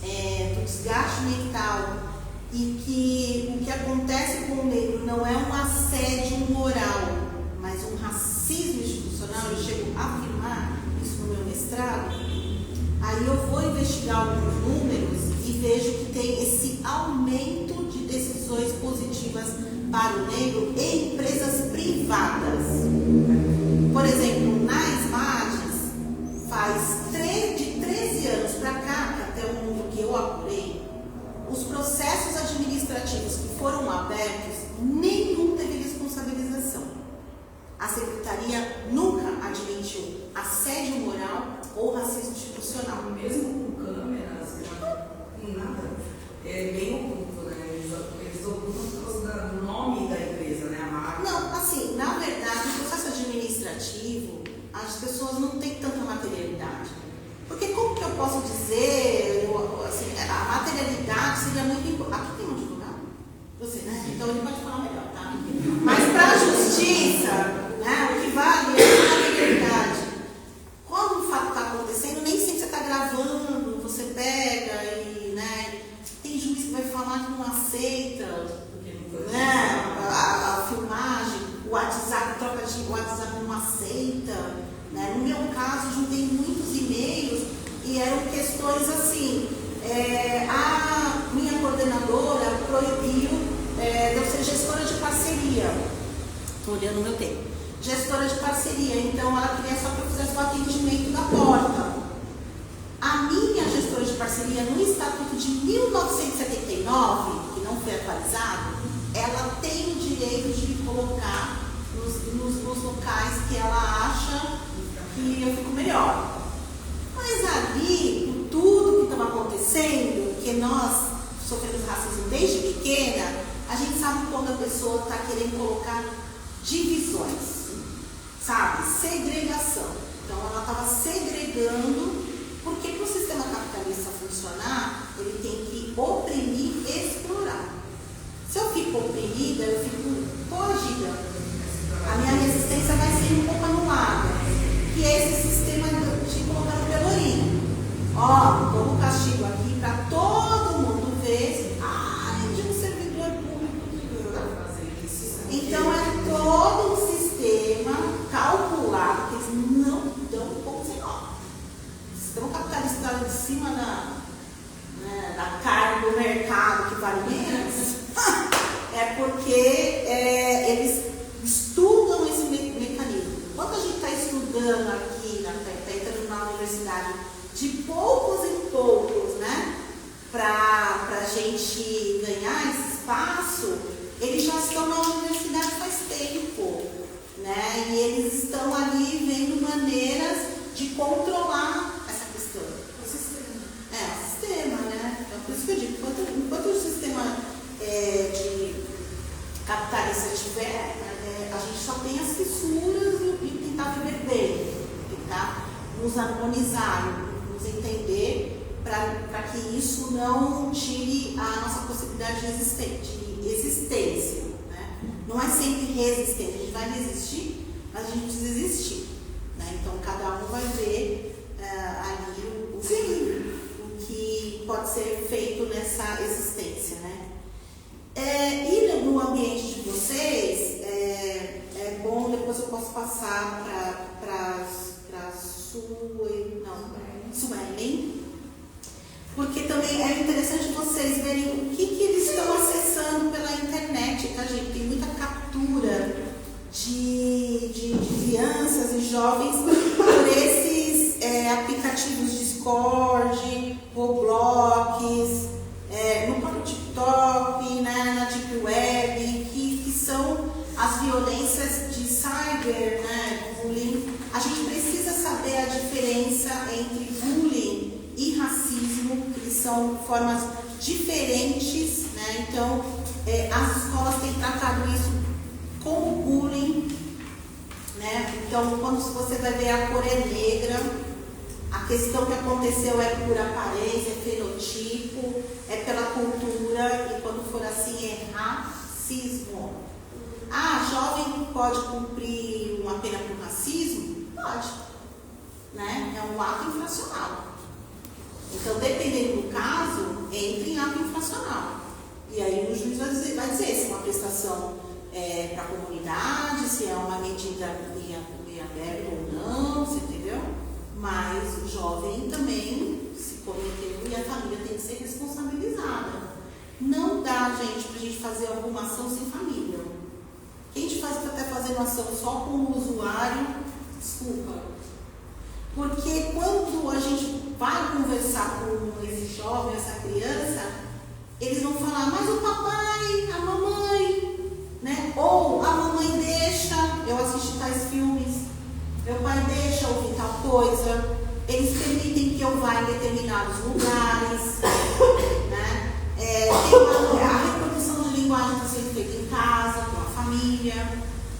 do desgaste mental e que o que acontece com o negro não é um assédio moral, mas um racismo institucional, eu chego a afirmar isso no meu mestrado, aí eu vou investigar alguns números e vejo que tem esse aumento de decisões positivas para o negro em empresas privadas. Por exemplo, na SMADES, faz de 13 anos para cá, que até o número que eu apurei, os processos administrativos que foram abertos, nenhum teve responsabilização. A Secretaria nunca admitiu assédio moral ou racismo institucional. Mesmo com câmeras, nada. É bem oculto, né? Eles ocultam por causa do nome da empresa, né? A marca. Não, assim, na verdade, no processo administrativo, as pessoas não têm tanta materialidade. Porque como que eu posso dizer, assim, a materialidade seria muito importante. Aqui tem um advogado? Você, né? Então ele pode falar melhor, tá? Mas para a justiça, né, o que vale é a materialidade. Quando o fato está acontecendo, nem sempre você está gravando, você pega e, né, tem juiz que vai falar que não aceita, né, a filmagem, o WhatsApp, troca de WhatsApp não aceita, né? No meu caso, juntei muitos e-mails e eram questões assim, a minha coordenadora proibiu de eu ser gestora de parceria, estou olhando o meu tempo, gestora de parceria, então ela queria só que eu fizesse o atendimento da porta. A minha gestora de parceria, no Estatuto de 1979, que não foi atualizado, ela tem o direito de me colocar nos locais que ela acha que eu fico melhor. Mas ali, por tudo que estava acontecendo, que nós sofremos racismo desde pequena, a gente sabe quando a pessoa está querendo colocar divisões, sabe? Segregação. Então ela estava segregando, porque para o sistema capitalista funcionar, ele tem fico oprimida, eu fico coagida. A minha resistência vai ser um pouco anulada. Que é esse sistema de colocar no pelourinho. Ó, como castigo aqui para todo mundo ver. Ai, de um servidor público. Então é todo um sistema calculado que eles não dão ponto sem nó. O sistema capitalista em cima da carne do mercado que vale menos, é porque eles estudam esse mecanismo. Quando a gente está estudando aqui, está entrando na universidade, de poucos em poucos, né, para a gente ganhar esse espaço, eles já estão na universidade faz tempo, né, e eles estão ali vendo maneiras de controlar essa questão. O sistema, né? Então, por isso que eu digo, enquanto o sistema de capitalista tiver, a gente só tem as fissuras e tentar viver bem, tentar nos harmonizar, nos entender, para que isso não tire a nossa possibilidade de existência. Né? Não é sempre resistência, a gente vai resistir, mas a gente precisa existir. Né? Então, cada um vai ver ali o que pode ser feito nessa existência. Né? E no ambiente de vocês, é bom, depois eu posso passar para Suelen, porque também é interessante vocês verem o que eles estão acessando pela internet, tá, gente? Tem muita captura de crianças e jovens por esses aplicativos Discord, Roblox, no próprio TikTok, né, na Deep Web, que são as violências de cyber, né, bullying. A gente precisa saber a diferença entre bullying e racismo, que são formas diferentes, né? Então, as escolas têm tratado isso como bullying, né? Então, quando você vai ver a cor é negra, a questão que aconteceu é por aparência, é fenotipo, é pela cultura, e quando for assim é racismo. Ah, jovem pode cumprir uma pena por racismo? Pode. Né? É um ato infracional. Então, dependendo do caso, entra em ato infracional. E aí o juiz vai dizer se é uma prestação para a comunidade, se é uma medida meia aberta ou não, você entendeu? Mas o jovem também se cometeu e a família tem que ser responsabilizada. Não dá, gente, para a gente fazer alguma ação sem família. Quem te faz até fazer uma ação só com o usuário, desculpa. Porque quando a gente vai conversar com esse jovem, essa criança, eles vão falar, mas o papai, a mamãe, né? Ou a mamãe deixa eu assistir tais filmes, meu pai deixa eu ouvir tal coisa, eles permitem que eu vá em determinados lugares, né? A reprodução de linguagem está sendo feita em casa, com a família.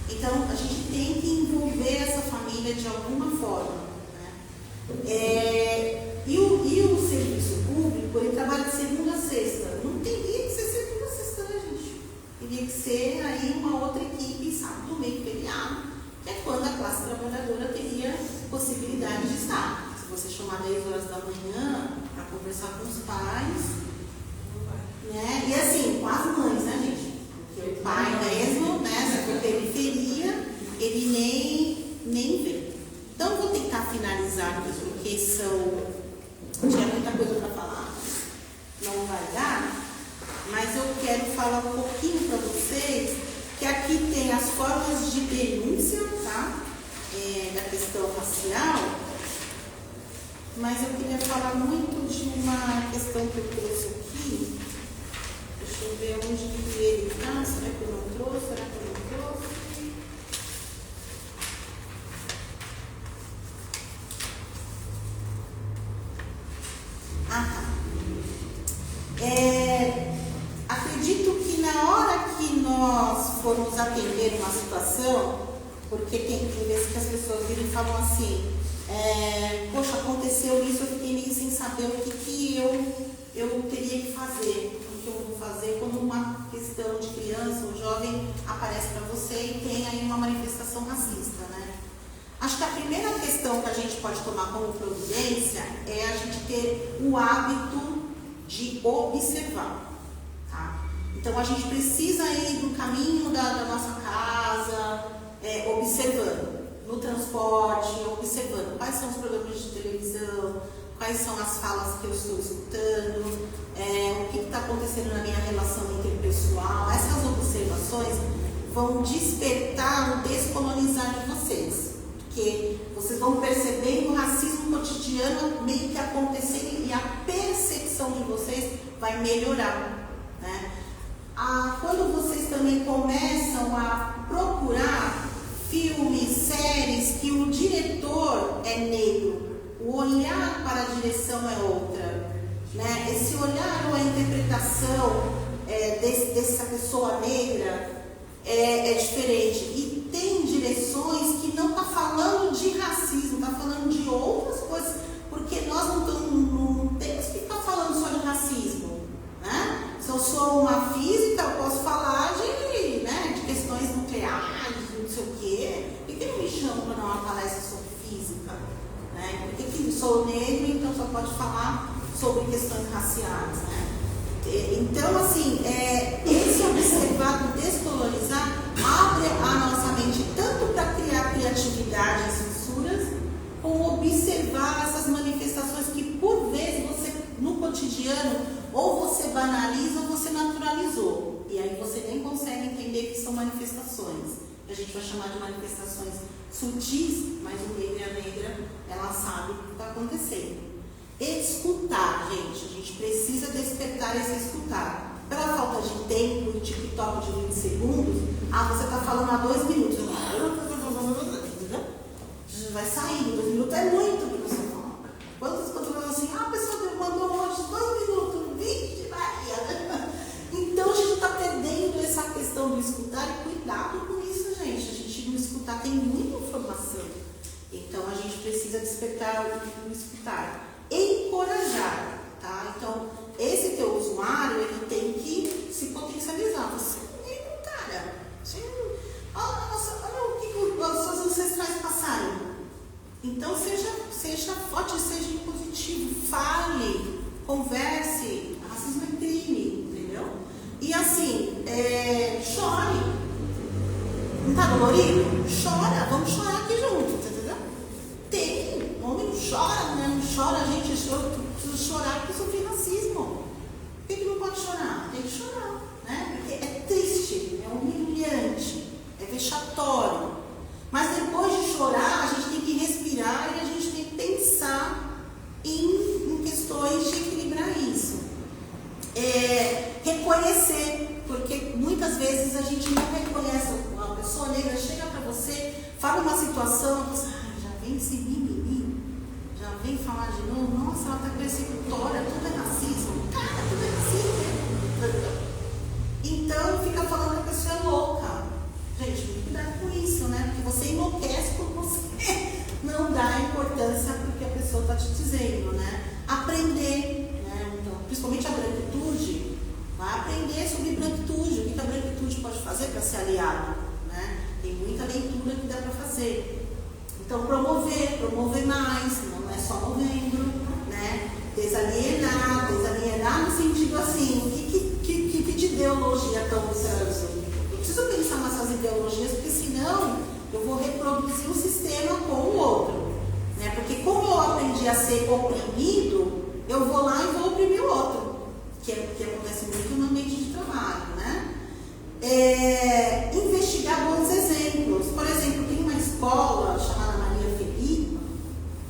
Então, a gente tem que envolver essa família de alguma forma. Né? E o serviço público, ele trabalha de segunda a sexta. Não teria que ser segunda a sexta, né, gente? Teria que ser aí uma outra equipe, sábado, domingo, feriado, que é quando a classe trabalhadora teria possibilidade de estar. Se você chamar 10 horas da manhã para conversar com os pais, né? E assim, com as mães, né, gente? Porque o pai mesmo, né, se for periferia, ele nem vê. Então, vou tentar finalizar aqui, porque tinha muita coisa para falar, não vai dar, mas eu quero falar um pouquinho para vocês, que aqui tem as formas de denúncia, tá? Da questão racial, mas eu queria falar muito de uma questão que eu trouxe aqui. Deixa eu ver onde ele está. Será que eu não trouxe? Será que eu não trouxe? Acredito que na hora que nós formos atender uma situação, porque tem vezes que as pessoas viram e falam assim, poxa, aconteceu isso, eu fiquei meio sem saber o que eu teria que fazer, o que eu vou fazer quando uma questão de criança ou jovem aparece para você e tem aí uma manifestação racista, né? Acho que a primeira questão que a gente pode tomar como providência é a gente ter o hábito de observar, tá? Então a gente precisa ir no caminho da nossa casa, observando, no transporte, observando quais são os programas de televisão, quais são as falas que eu estou escutando, o que está acontecendo na minha relação interpessoal. Essas observações vão despertar o descolonizar de vocês, porque vocês vão percebendo o racismo cotidiano meio que acontecendo e a percepção de vocês vai melhorar, né? Quando vocês também começam a procurar filmes, séries que o diretor é negro, o olhar para a direção é outra, né? Esse olhar ou a interpretação dessa pessoa negra é diferente. E tem direções que não está falando de racismo, está falando de outras coisas, porque nós não temos que ficar falando só de racismo, né? Se eu sou uma física, eu posso falar de questões nucleares, não sei o quê. Por que não me chamam para dar uma palestra sobre física? Né? Por que sou negro, então só pode falar sobre questões raciais, né? Então, assim, esse observar do descolonizar abre a nossa mente tanto para criar criatividade e censuras, como observar essas manifestações que, por vezes, você, no cotidiano, ou você banaliza ou você naturalizou. E aí você nem consegue entender que são manifestações. A gente vai chamar de manifestações sutis, mas o negro e a negra, ela sabe o que está acontecendo. Escutar, gente. A gente precisa despertar esse escutar. Pela falta de tempo, o TikTok de 20 segundos, você está falando há 2 minutos. Vai saindo, 2 minutos é muito que você fala. Quantas pessoas assim, a pessoa mandou um monte de 2 minutos, 20, Maria. Então a gente está perdendo essa questão do escutar e cuidado com isso, gente. A gente no escutar tem muita informação. Então a gente precisa despertar o escutar. Encorajar, tá? Então, esse teu usuário, ele tem que se potencializar. Você é cara. Olha o que os seus ancestrais passaram. Então, seja forte, seja positivo, fale, converse. Racismo é crime, entendeu? E assim, chore. Não tá dolorido? Chora, vamos chorar aqui juntos, entendeu? Tem, o homem não chora, a mulher não chora, a gente precisa chorar porque sofre racismo. Por que não pode chorar? Tem que chorar, né? Porque é triste, é humilhante, é vexatório. Mas depois de chorar, a gente tem que respirar e a gente tem que pensar em questões de equilibrar isso. Reconhecer, porque muitas vezes a gente não reconhece. Uma pessoa negra chega para você, fala uma situação, você, já vem esse mimimi, já vem falar de novo, nossa, ela está persecutória, tudo é racismo. Cara, tudo é racismo, né? Então fica falando que a pessoa é louca. Gente, tem que cuidar com isso, né? Porque você enlouquece por você não dá importância para o que a pessoa está te dizendo, né? Aprender, né? Então, principalmente a branquitude, vai aprender sobre branquitude, o que a branquitude pode fazer para ser aliado, né? Tem muita leitura que dá para fazer. Então, promover mais, não é só novembro, né? Desalienar no sentido assim, que de ideologia estão usando? Eu preciso pensar nessas ideologias, porque senão eu vou reproduzir o sistema com o outro, né? Porque como eu aprendi a ser oprimido, eu vou lá e vou oprimir o outro, que acontece muito no ambiente de trabalho, né? Investigar bons exemplos. Por exemplo, tem uma escola chamada Maria Felipe,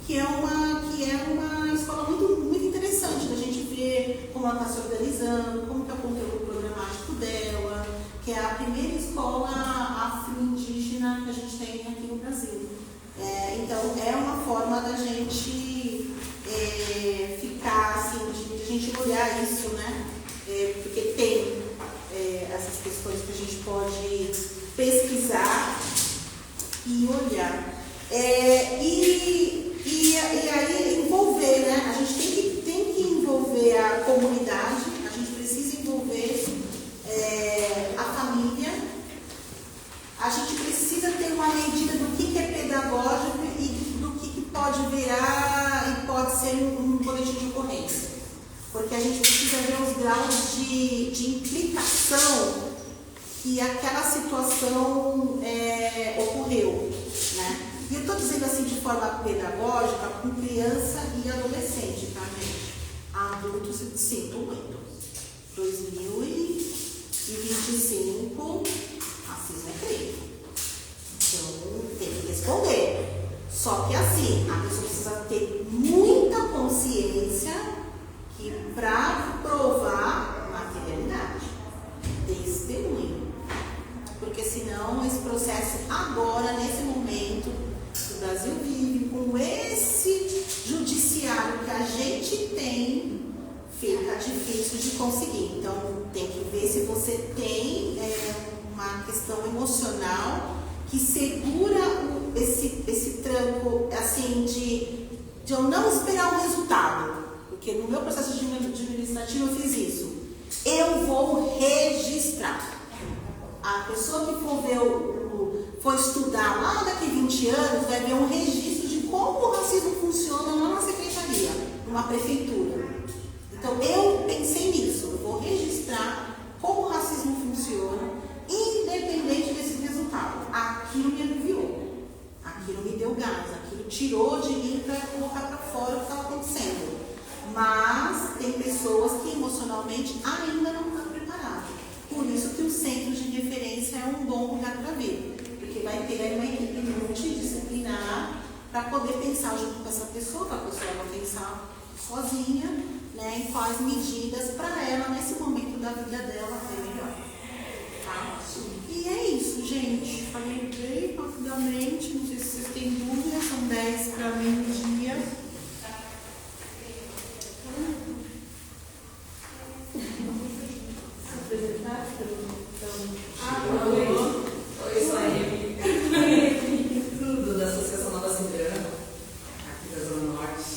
que é uma escola muito interessante da gente ver como ela está se organizando, como que é o conteúdo programático dela, que é a primeira escola afro-indígena que a gente tem aqui no Brasil. Então, é uma forma da gente ficar assim, de a gente olhar isso, né? Porque tem essas questões que a gente pode pesquisar e olhar. E aí envolver, né? A gente tem que envolver a comunidade, a gente precisa envolver porque a gente precisa ver os graus de implicação que aquela situação ocorreu, né? E eu estou dizendo assim de forma pedagógica com criança e adolescente, tá, gente? Adultos, sinto muito. 2025, racismo é crime. Então, tem que responder. Só que assim, a pessoa precisa ter muita consciência que para provar materialidade, testemunho. Porque senão esse processo agora, nesse momento, que o Brasil vive, com esse judiciário que a gente tem, fica difícil de conseguir. Então, tem que ver se você tem uma questão emocional que segura esse tranco, assim, de eu não esperar o resultado. Porque no meu processo administrativo eu fiz isso. Eu vou registrar. A pessoa que for estudar lá daqui 20 anos vai ver um registro de como o racismo funciona numa secretaria, numa prefeitura. Então, eu pensei nisso. Eu vou registrar como o racismo funciona, independente desse resultado. Aquilo me aliviou. Aquilo me deu gás. Aquilo tirou de mim para colocar para fora o que estava acontecendo. Mas tem pessoas que emocionalmente ainda não estão preparadas. Por isso que o centro de referência é um bom lugar para vir. Porque vai ter aí uma equipe multidisciplinar para poder pensar junto com essa pessoa, para a pessoa vai pensar sozinha, né, em quais medidas para ela, nesse momento da vida dela, ter melhor. Tá? E é isso, gente. Falei bem rapidamente, não sei se vocês têm dúvidas, são 10 para meio-dia. Oi, Slaine. Tudo da Associação Nova Cidrana, aqui da Zona Norte.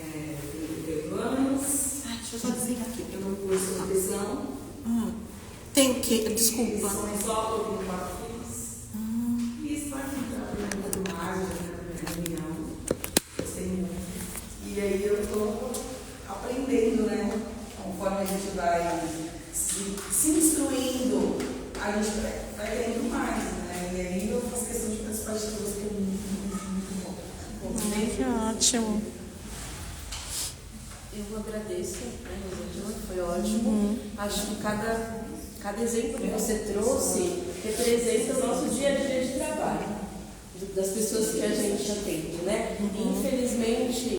Tenho 38 anos. Deixa eu só desligar aqui. Eu não curso nutrição. Tem que, desculpa. Sou só, tenho 4 filhos. E estou aqui para a do mar, já na primeira reunião. Gostei muito. E aí eu estou aprendendo, né? Conforme a gente vai se instruindo, a gente vai querendo mais, né? E aí eu faço questão de participar de todas, que é muito bom. Que ótimo. Eu agradeço, né, Rosângela, foi ótimo. Acho que cada exemplo que você trouxe representa o nosso dia a dia de trabalho, das pessoas que a gente atende, né? Infelizmente,